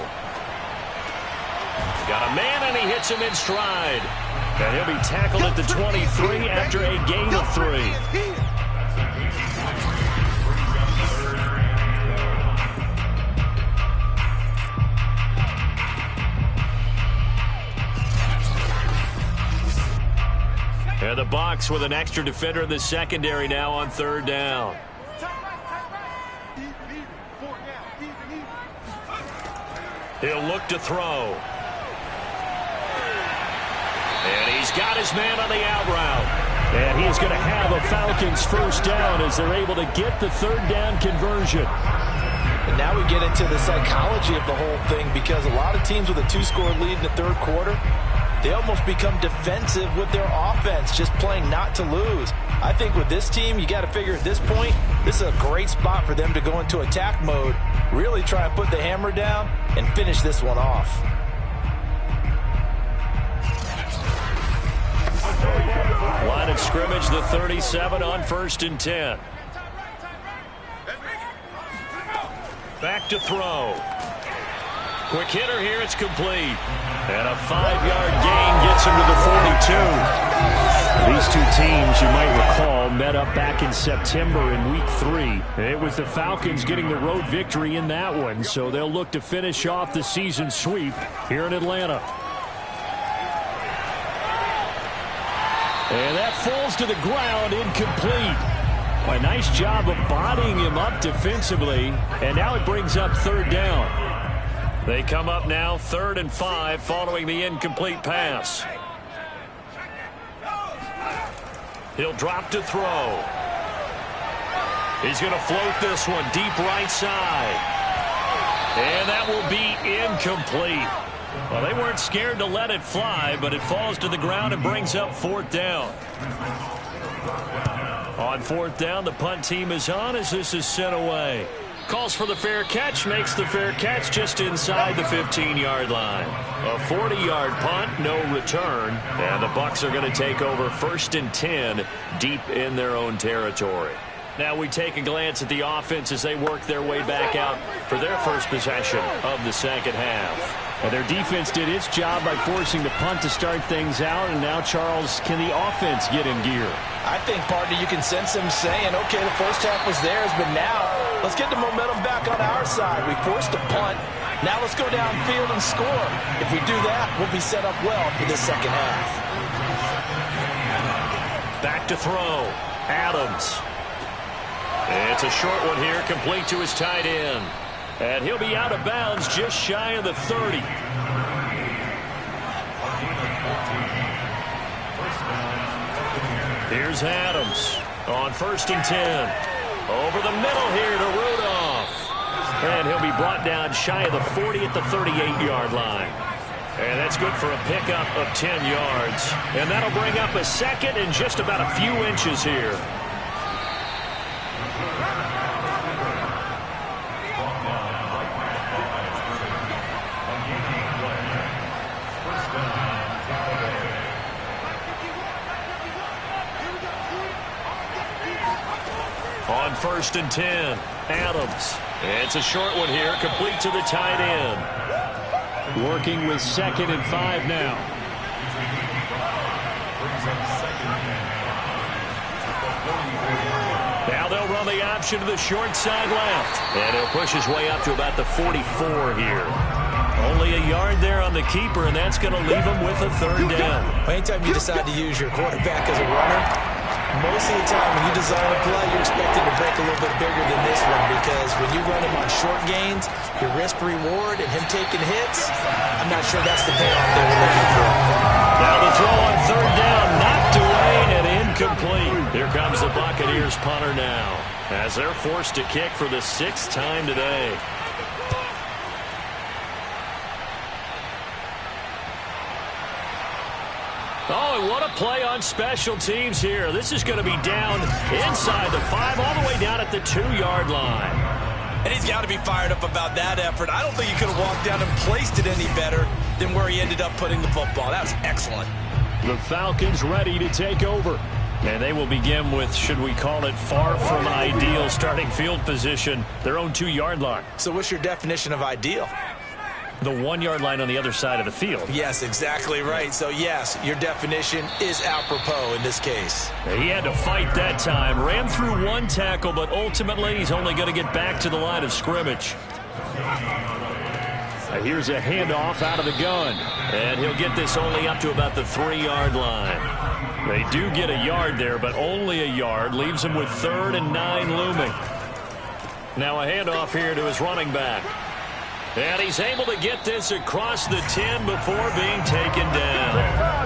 Got a man, and he hits him in stride. And he'll be tackled at the 23 after a gain of 3. And the Bucs with an extra defender in the secondary now on 3rd down. He'll look to throw. And he's got his man on the out route. And he's going to have a Falcons first down as they're able to get the 3rd down conversion. And now we get into the psychology of the whole thing, because a lot of teams with a 2-score lead in the 3rd quarter, they almost become defensive with their offense, just playing not to lose. I think with this team, you got to figure at this point, this is a great spot for them to go into attack mode, really try and put the hammer down and finish this one off. Line of scrimmage, the 37 on 1st and 10. Back to throw. Quick hitter here, it's complete. And a 5-yard gain gets him to the 42. These two teams, you might recall, met up back in September in Week 3. It was the Falcons getting the road victory in that one, so they'll look to finish off the season sweep here in Atlanta. And that falls to the ground, incomplete. A nice job of bodying him up defensively, and now it brings up 3rd down. They come up now 3rd and 5 following the incomplete pass. He'll drop to throw. He's going to float this one deep right side. And that will be incomplete. Well, they weren't scared to let it fly, but it falls to the ground and brings up 4th down. On fourth down, the punt team is on as this is sent away. Calls for the fair catch, makes the fair catch just inside the 15-yard line. A 40-yard punt, no return, and the Bucs are going to take over 1st and 10 deep in their own territory. Now we take a glance at the offense as they work their way back out for their first possession of the second half. Well, their defense did its job by forcing the punt to start things out, and now, Charles, can the offense get in gear? I think, partner, you can sense them saying, okay, the first half was theirs, but now let's get the momentum back on our side. We forced a punt. Now let's go downfield and score. If we do that, we'll be set up well for the second half. Back to throw. Adams. It's a short one here, complete to his tight end. And he'll be out of bounds just shy of the 30. Here's Adams on 1st and 10. Over the middle here to Rudolph. And he'll be brought down shy of the 40 at the 38-yard line. And that's good for a pickup of 10 yards. And that'll bring up a second and just about a few inches here. On 1st and 10, Adams. It's a short one here, complete to the tight end. Working with 2nd and 5 now. Now they'll run the option to the short side left. And he'll push his way up to about the 44 here. Only a yard there on the keeper, and that's going to leave him with a 3rd down. Anytime you decide to use your quarterback as a runner, most of the time when you design a play, you're expected to break a little bit bigger than this one, because when you run him on short gains, your risk-reward and him taking hits, I'm not sure that's the payoff they were looking for. Now the throw on 3rd down, knocked away and incomplete. Here comes the Buccaneers punter now, as they're forced to kick for the 6th time today. Oh, and what a play on special teams here. This is going to be down inside the 5, all the way down at the 2-yard line. And he's got to be fired up about that effort. I don't think he could have walked down and placed it any better than where he ended up putting the football. That was excellent. The Falcons ready to take over. And they will begin with, should we call it, far from ideal starting field position, their own 2-yard line. So what's your definition of ideal? The 1-yard line on the other side of the field. Yes, exactly right. So, yes, your definition is apropos in this case. He had to fight that time. Ran through 1 tackle, but ultimately he's only going to get back to the line of scrimmage. Here's a handoff out of the gun. And he'll get this only up to about the 3-yard line. They do get a yard there, but only a yard. Leaves him with 3rd and 9 looming. Now a handoff here to his running back. And he's able to get this across the 10 before being taken down.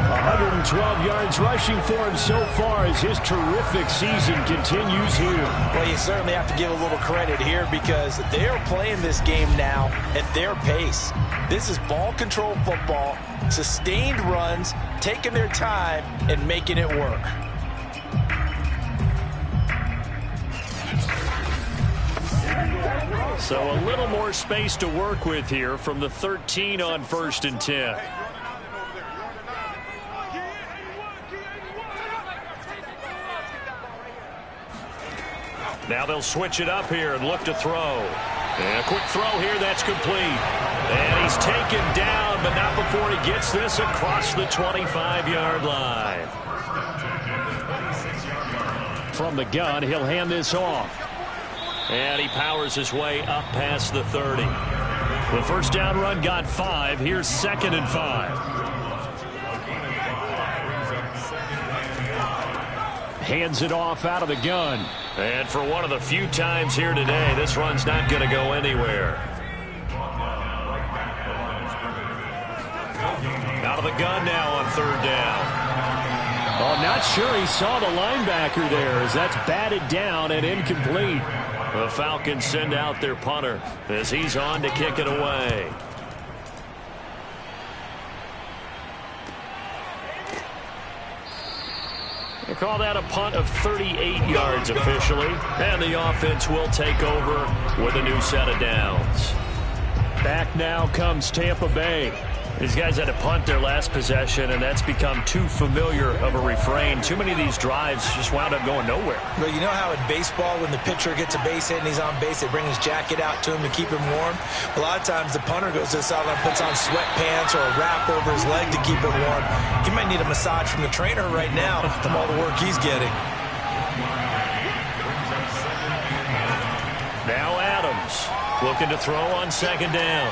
112 yards rushing for him so far as his terrific season continues here. Well, you certainly have to give a little credit here, because they're playing this game now at their pace. This is ball control football, sustained runs, taking their time and making it work. So a little more space to work with here from the 13 on 1st and 10. Now they'll switch it up here and look to throw. And a quick throw here, that's complete. And he's taken down, but not before he gets this across the 25-yard line. From the gun, he'll hand this off. And he powers his way up past the 30. The first down run got 5. Here's 2nd and 5. Hands it off out of the gun. And for one of the few times here today, this run's not going to go anywhere. Out of the gun now on 3rd down. Oh, not sure he saw the linebacker there, as that's batted down and incomplete. The Falcons send out their punter as he's on to kick it away. They call that a punt of 38 yards officially. And the offense will take over with a new set of downs. Back now comes Tampa Bay. These guys had to punt their last possession, and that's become too familiar of a refrain. Too many of these drives just wound up going nowhere. Well, you know how in baseball, when the pitcher gets a base hit and he's on base, they bring his jacket out to him to keep him warm? A lot of times the punter goes to the sideline, puts on sweatpants or a wrap over his leg to keep him warm. He might need a massage from the trainer right now from all the work he's getting. Now Adams looking to throw on second down.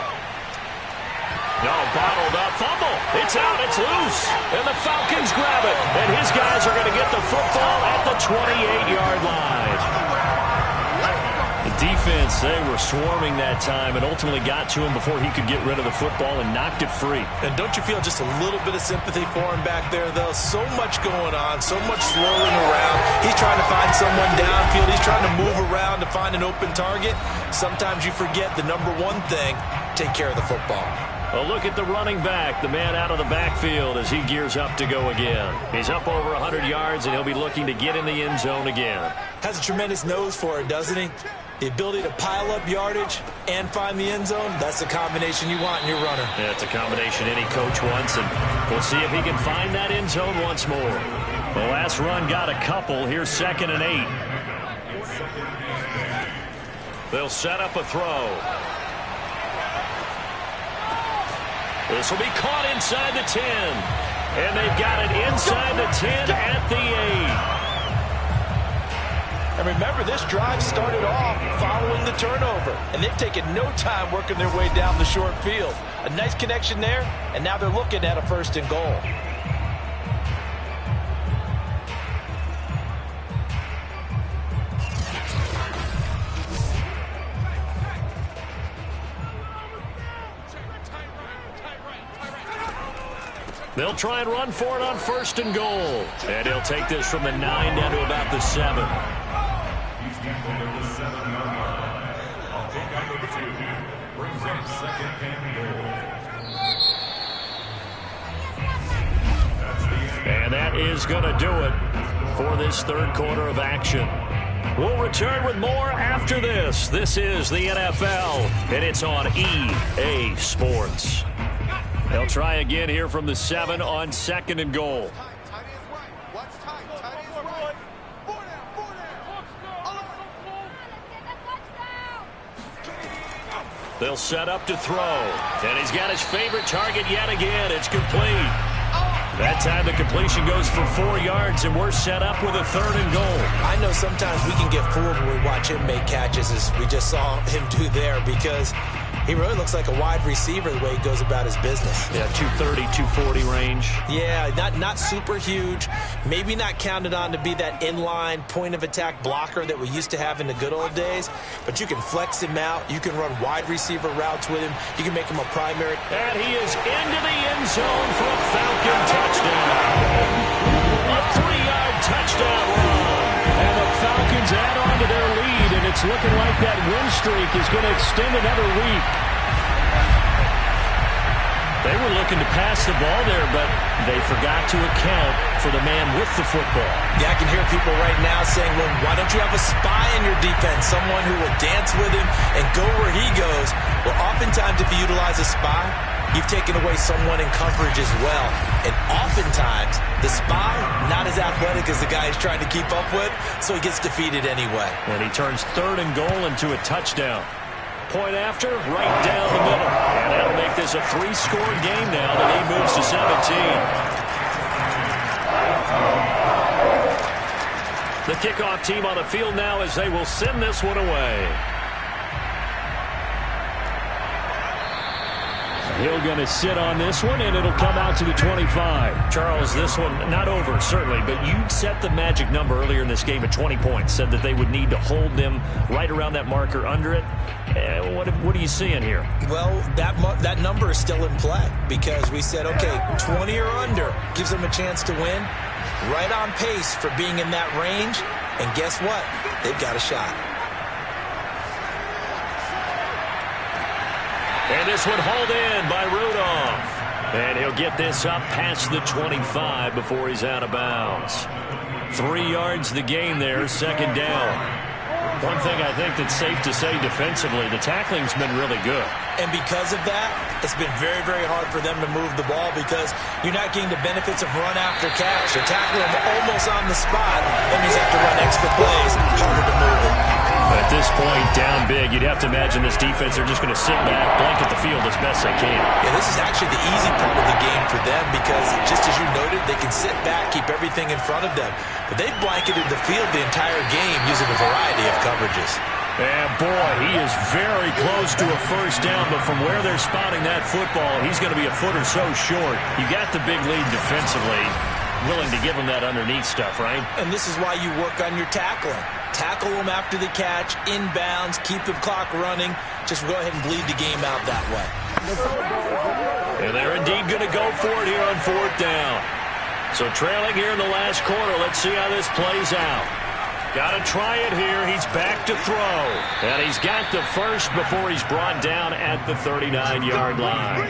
No, bottled up, fumble. It's out, it's loose. And the Falcons grab it. And his guys are going to get the football at the 28-yard line. The defense, they were swarming that time and ultimately got to him before he could get rid of the football and knocked it free. And don't you feel just a little bit of sympathy for him back there, though? So much going on, so much swirling around. He's trying to find someone downfield. He's trying to move around to find an open target. Sometimes you forget the number one thing, take care of the football. A look at the running back, the man out of the backfield as he gears up to go again. He's up over 100 yards, and he'll be looking to get in the end zone again. Has a tremendous nose for it, doesn't he? The ability to pile up yardage and find the end zone, that's the combination you want in your runner. Yeah, it's a combination any coach wants, and we'll see if he can find that end zone once more. The last run got a couple. Here's 2nd and 8. They'll set up a throw. This will be caught inside the 10. And they've got it inside the 10 at the 8. And remember, this drive started off following the turnover. And they've taken no time working their way down the short field. A nice connection there, and now they're looking at a 1st and goal. They'll try and run for it on 1st and goal. And he'll take this from the 9 down to about the 7. And that is going to do it for this 3rd quarter of action. We'll return with more after this. This is the NFL, and it's on EA Sports. They'll try again here from the 7 on 2nd and goal. They'll set up to throw. And he's got his favorite target yet again. It's complete. That time the completion goes for 4 yards, and we're set up with a 3rd and goal. I know sometimes we can get fooled when we watch him make catches, as we just saw him do there, because he really looks like a wide receiver the way he goes about his business. Yeah, 230, 240 range. Yeah, not super huge. Maybe not counted on to be that inline point-of-attack blocker that we used to have in the good old days. But you can flex him out. You can run wide receiver routes with him. You can make him a primary. And he is into the end zone for a Falcon touchdown. A 3-yard touchdown run. And the Falcons add on to their lead, and it's looking like that win streak is going to extend another week. They were looking to pass the ball there, but they forgot to account for the man with the football. Yeah, I can hear people right now saying, well, why don't you have a spy in your defense, someone who will dance with him and go where he goes? Well, oftentimes if you utilize a spy, you've taken away someone in coverage as well. And oftentimes, the spy, not as athletic as the guy he's trying to keep up with, so he gets defeated anyway. And he turns 3rd and goal into a touchdown. Point after, right down the middle. And that'll make this a 3-score game now. The lead moves to 17. The kickoff team on the field now as they will send this one away. He'll going to sit on this one, and it'll come out to the 25. Charles, this one not over, certainly, but you set the magic number earlier in this game at 20 points, said that they would need to hold them right around that marker under it. What are you seeing here? Well, that number is still in play because we said, okay, 20 or under gives them a chance to win. Right on pace for being in that range, and guess what? They've got a shot. And this one hauled in by Rudolph. And he'll get this up past the 25 before he's out of bounds. 3 yards the gain there, second down. One thing I think that's safe to say defensively, the tackling's been really good. And because of that, it's been very, very hard for them to move the ball because you're not getting the benefits of run after catch. They're tackling them almost on the spot. That means you have to run extra plays, harder to move it. At this point, down big, you'd have to imagine this defense are just going to sit back, blanket the field as best they can. Yeah, this is actually the easy part of the game for them because, just as you noted, they can sit back, keep everything in front of them. But they've blanketed the field the entire game using a variety of coverages. And boy, he is very close to a first down, but from where they're spotting that football, he's going to be a foot or so short. You got the big lead defensively, willing to give him that underneath stuff, right? And this is why you work on your tackling. Tackle them after the catch, inbounds, keep the clock running. Just go ahead and bleed the game out that way. And they're indeed going to go for it here on fourth down. So trailing here in the last quarter, let's see how this plays out. Got to try it here. He's back to throw. And he's got the first before he's brought down at the 39-yard line.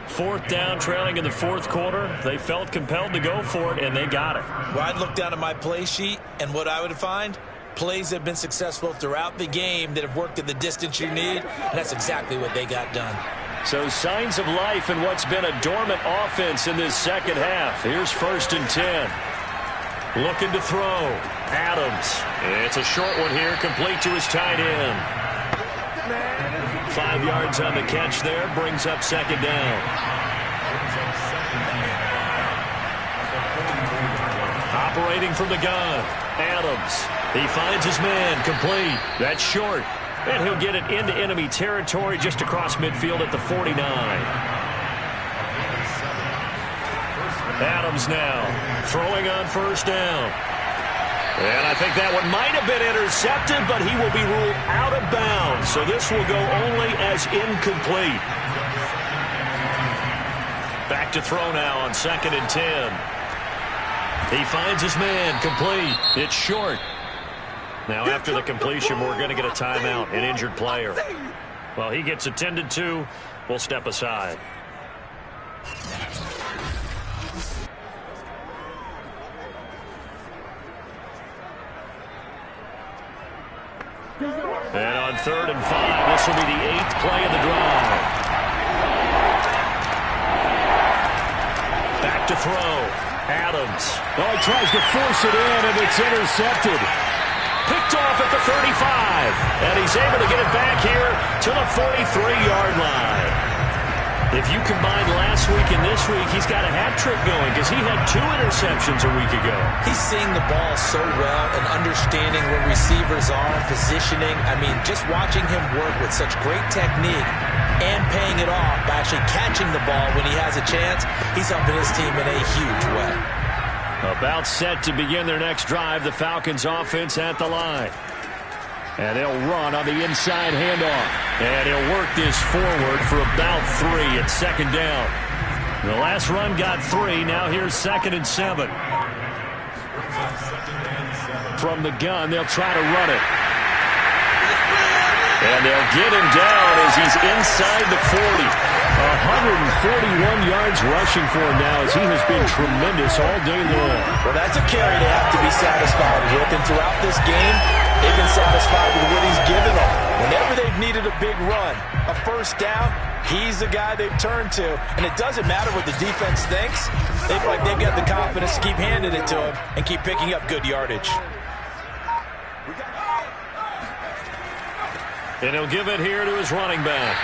Fourth down, trailing in the fourth quarter. They felt compelled to go for it, and they got it. Well, I'd look down at my play sheet, and what I would find, plays have been successful throughout the game that have worked at the distance you need, and that's exactly what they got done. So signs of life in what's been a dormant offense in this second half. Here's 1st and 10. Looking to throw. Adams. It's a short one here, complete to his tight end. 5 yards on the catch there, brings up second down. Operating from the gun, Adams. He finds his man, complete. That's short. And he'll get it into enemy territory just across midfield at the 49. Adams now throwing on first down. And I think that one might have been intercepted, but he will be ruled out of bounds. So this will go only as incomplete. Back to throw now on 2nd and 10. He finds his man, complete. It's short. Now after the completion, we're going to get a timeout, an injured player. Well, he gets attended to. We'll step aside. And on 3rd and 5, this will be the 8th play of the drive. Back to throw. Adams. Oh, he tries to force it in, and it's intercepted. Picked off at the 35. And he's able to get it back here to the 43-yard line. If you combine last week and this week, he's got a hat trick going because he had 2 interceptions a week ago. He's seeing the ball so well and understanding where receivers are, positioning. I mean, just watching him work with such great technique and paying it off by actually catching the ball when he has a chance, he's helping his team in a huge way. About set to begin their next drive, the Falcons offense at the line. And they'll run on the inside handoff. And he'll work this forward for about 3 at second down. The last run got 3. Now here's 2nd and 7. From the gun, they'll try to run it. And they'll get him down as he's inside the 40. 141 yards rushing for him now as he has been tremendous all day long. Well, that's a carry they have to be satisfied with. And throughout this game, they've been satisfied with what he's given them. Whenever they've needed a big run, a first down, he's the guy they've turned to. And it doesn't matter what the defense thinks. They feel like they've got the confidence to keep handing it to him and keep picking up good yardage. And he'll give it here to his running back.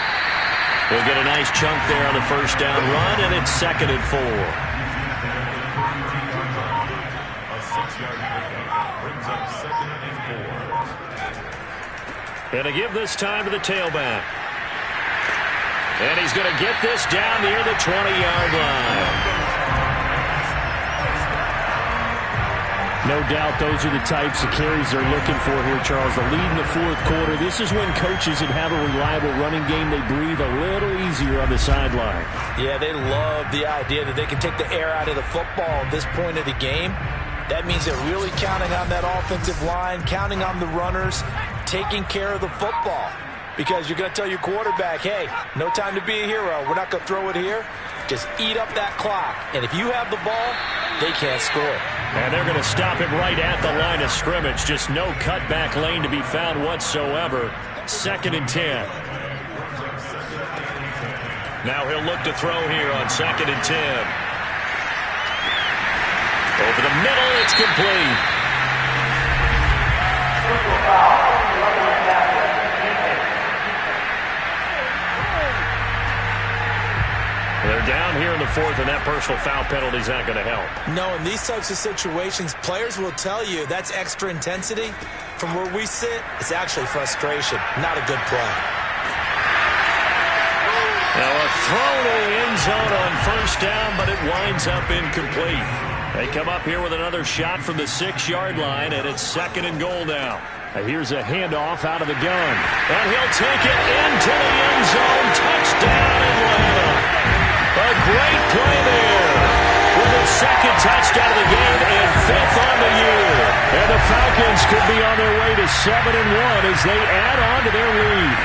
He'll get a nice chunk there on the first down run, and it's 2nd and 4. A 6-yard pickup brings up 2nd and 4. And to give this time to the tailback. And he's going to get this down near the 20-yard line. No doubt those are the types of carries they're looking for here, Charles. The lead in the fourth quarter. This is when coaches that have a reliable running game, they breathe a little easier on the sideline. Yeah, they love the idea that they can take the air out of the football at this point of the game. That means they're really counting on that offensive line, counting on the runners, taking care of the football. Because you're going to tell your quarterback, hey, no time to be a hero. We're not going to throw it here. Just eat up that clock. And if you have the ball, they can't score. And they're going to stop him right at the line of scrimmage. Just no cutback lane to be found whatsoever. 2nd and 10. Now he'll look to throw here on 2nd and 10. Over the middle, it's complete. They're down here in the 4th, and that personal foul penalty is not going to help. No, in these types of situations, players will tell you that's extra intensity. From where we sit, it's actually frustration, not a good play. Now a throw to the end zone on 1st down, but it winds up incomplete. They come up here with another shot from the 6-yard line, and it's 2nd and goal now. Here's a handoff out of the gun. And he'll take it into the end zone. Touchdown, Atlanta. A great play there. With his 2nd touchdown of the game and 5th on the year. And the Falcons could be on their way to 7-1 as they add on to their lead.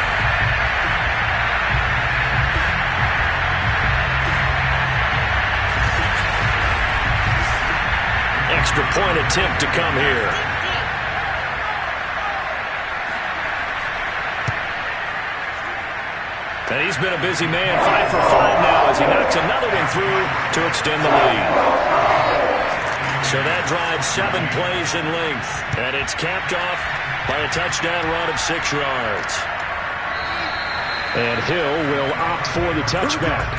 Extra point attempt to come here. And he's been a busy man, 5 for 5 now as he knocks another one through to extend the lead. So that drives 7 plays in length. And it's capped off by a touchdown run of 6 yards. And Hill will opt for the touchback.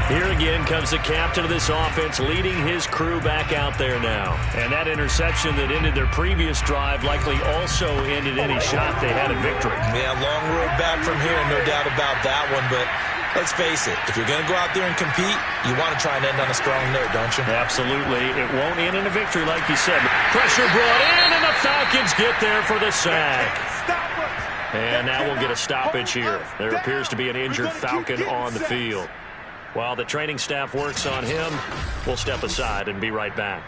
Here again comes the captain of this offense, leading his crew back out there now. And that interception that ended their previous drive likely also ended any shot they had at victory. Yeah, long road back from here, no doubt about that one. But let's face it, if you're going to go out there and compete, you want to try and end on a strong note, don't you? Absolutely. It won't end in a victory, like you said. Pressure brought in, and the Falcons get there for the sack. And now we'll get a stoppage here. There appears to be an injured Falcon on the field. While the training staff works on him, we'll step aside and be right back.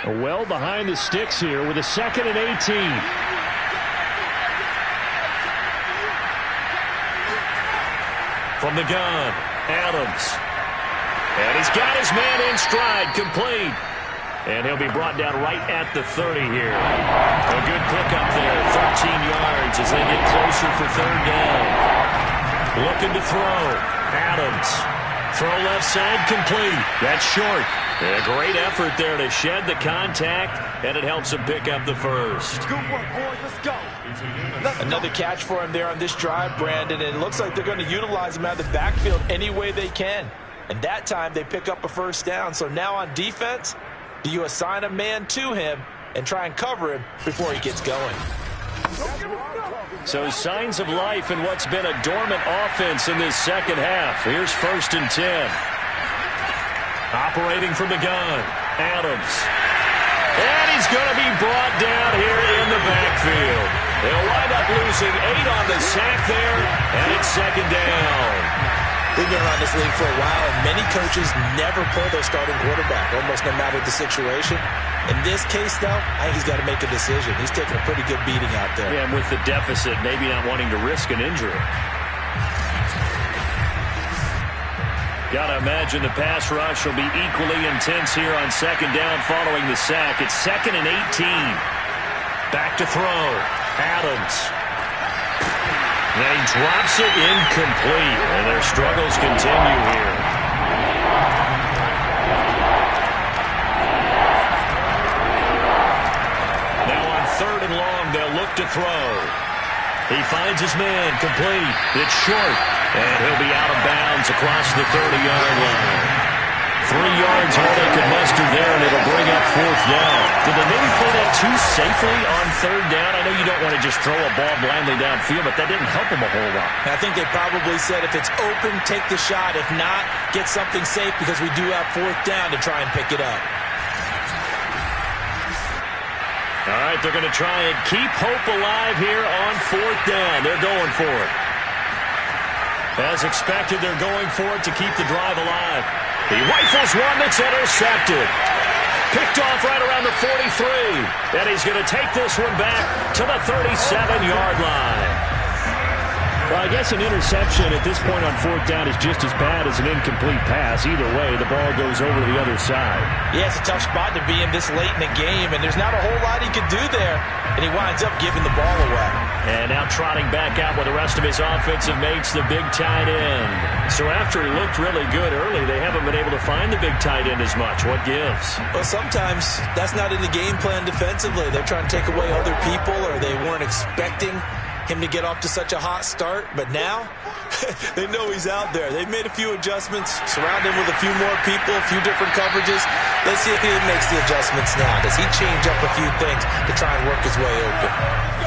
Well behind the sticks here with a 2nd and 18. From the gun, Adams. And he's got his man in stride, complete. And he'll be brought down right at the 30 here. A good pickup there, 13 yards as they get closer for 3rd down. Looking to throw. Adams. Throw left side, complete. That's short. A great effort there to shed the contact, and it helps him pick up the first. Good work, boys. Let's go. Another catch for him there on this drive, Brandon. And it looks like they're going to utilize him out of the backfield any way they can. And that time they pick up a 1st down. So now on defense, do you assign a man to him and try and cover him before he gets going? So signs of life in what's been a dormant offense in this 2nd half. Here's 1st and 10. Operating from the gun, Adams. And he's going to be brought down here in the backfield. They'll wind up losing 8 on the sack there, and it's 2nd down. We've been around this league for a while, and many coaches never pull their starting quarterback, almost no matter the situation. In this case, though, I think he's got to make a decision. He's taking a pretty good beating out there. Yeah, and with the deficit, maybe not wanting to risk an injury. Got to imagine the pass rush will be equally intense here on 2nd down following the sack. It's 2nd and 18. Back to throw. Adams. And he drops it incomplete, and their struggles continue here. Now on 3rd and long, they'll look to throw. He finds his man, complete. It's short, and he'll be out of bounds across the 30-yard line. 3 yards all they could muster there, and it'll bring up 4th down. Did they maybe play that too safely on 3rd down? I know you don't want to just throw a ball blindly downfield, but that didn't help them a whole lot. I think they probably said if it's open, take the shot. If not, get something safe because we do have 4th down to try and pick it up. All right, they're going to try and keep hope alive here on 4th down. They're going for it. As expected, they're going for it to keep the drive alive. He rifles one that's intercepted. Picked off right around the 43. And he's going to take this one back to the 37-yard line. Well, I guess an interception at this point on fourth down is just as bad as an incomplete pass. Either way, the ball goes over to the other side. Yeah, it's a tough spot to be in this late in the game, and there's not a whole lot he could do there, and he winds up giving the ball away. And now trotting back out with the rest of his offensive mates, the big tight end. So after he looked really good early, they haven't been able to find the big tight end as much. What gives? Well, sometimes that's not in the game plan defensively. They're trying to take away other people, or they weren't expecting him to get off to such a hot start, but now they know he's out there. They've made a few adjustments, surround him with a few more people, a few different coverages. Let's see if he makes the adjustments now. Does he change up a few things to try and work his way open?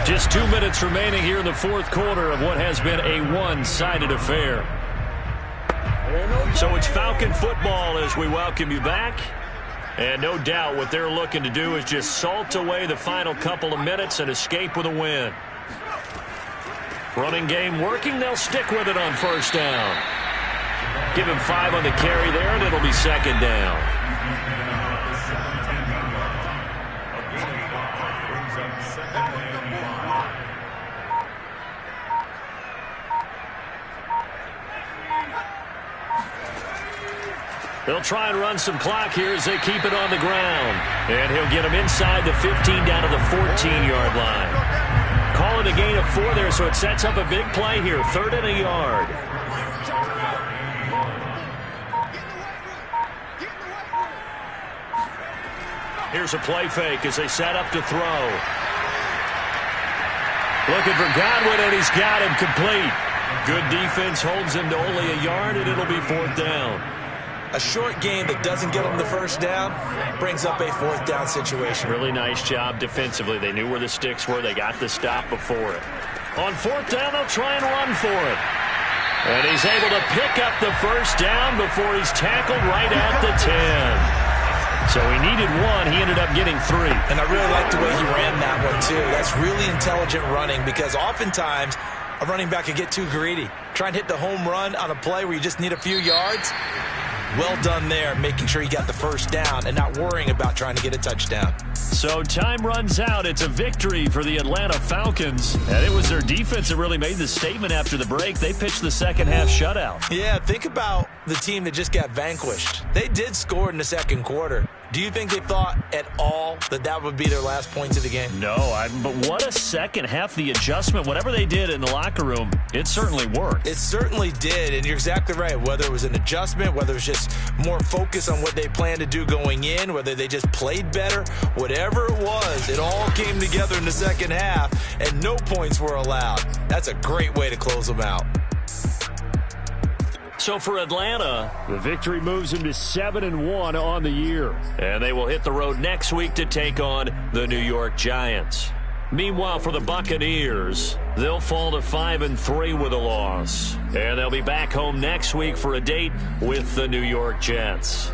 Just 2 minutes remaining here in the fourth quarter of what has been a one-sided affair. So it's Falcon football as we welcome you back. And no doubt what they're looking to do is just salt away the final couple of minutes and escape with a win. Running game working. They'll stick with it on first down. Give him 5 on the carry there, and it'll be second down. They'll try and run some clock here as they keep it on the ground. And he'll get him inside the 15 down to the 14-yard line. Call it a gain of 4 there, so it sets up a big play here. 3rd and a yard. Here's a play fake as they set up to throw. Looking for Godwin, and he's got him complete. Good defense holds him to only a yard, and it'll be 4th down. A short game that doesn't get them the first down brings up a 4th down situation. Really nice job defensively. They knew where the sticks were. They got the stop before it. On 4th down, they'll try and run for it. And he's able to pick up the first down before he's tackled right at the 10. So he needed 1. He ended up getting 3. And I really like the way he ran that one, too. That's really intelligent running, because oftentimes a running back can get too greedy. Try and hit the home run on a play where you just need a few yards. Well done there, making sure he got the first down and not worrying about trying to get a touchdown. So time runs out. It's a victory for the Atlanta Falcons. And it was their defense that really made the statement after the break. They pitched the second half shutout. Yeah, think about the team that just got vanquished. They did score in the second quarter. Do you think they thought at all that that would be their last points of the game? No, but what a second half. The adjustment, whatever they did in the locker room, it certainly worked. It certainly did, and you're exactly right. Whether it was an adjustment, whether it was just more focus on what they planned to do going in, whether they just played better, whatever it was, it all came together in the second half, and no points were allowed. That's a great way to close them out. So for Atlanta, the victory moves them to 7-1 on the year. And they will hit the road next week to take on the New York Giants. Meanwhile, for the Buccaneers, they'll fall to 5-3 with a loss. And they'll be back home next week for a date with the New York Jets.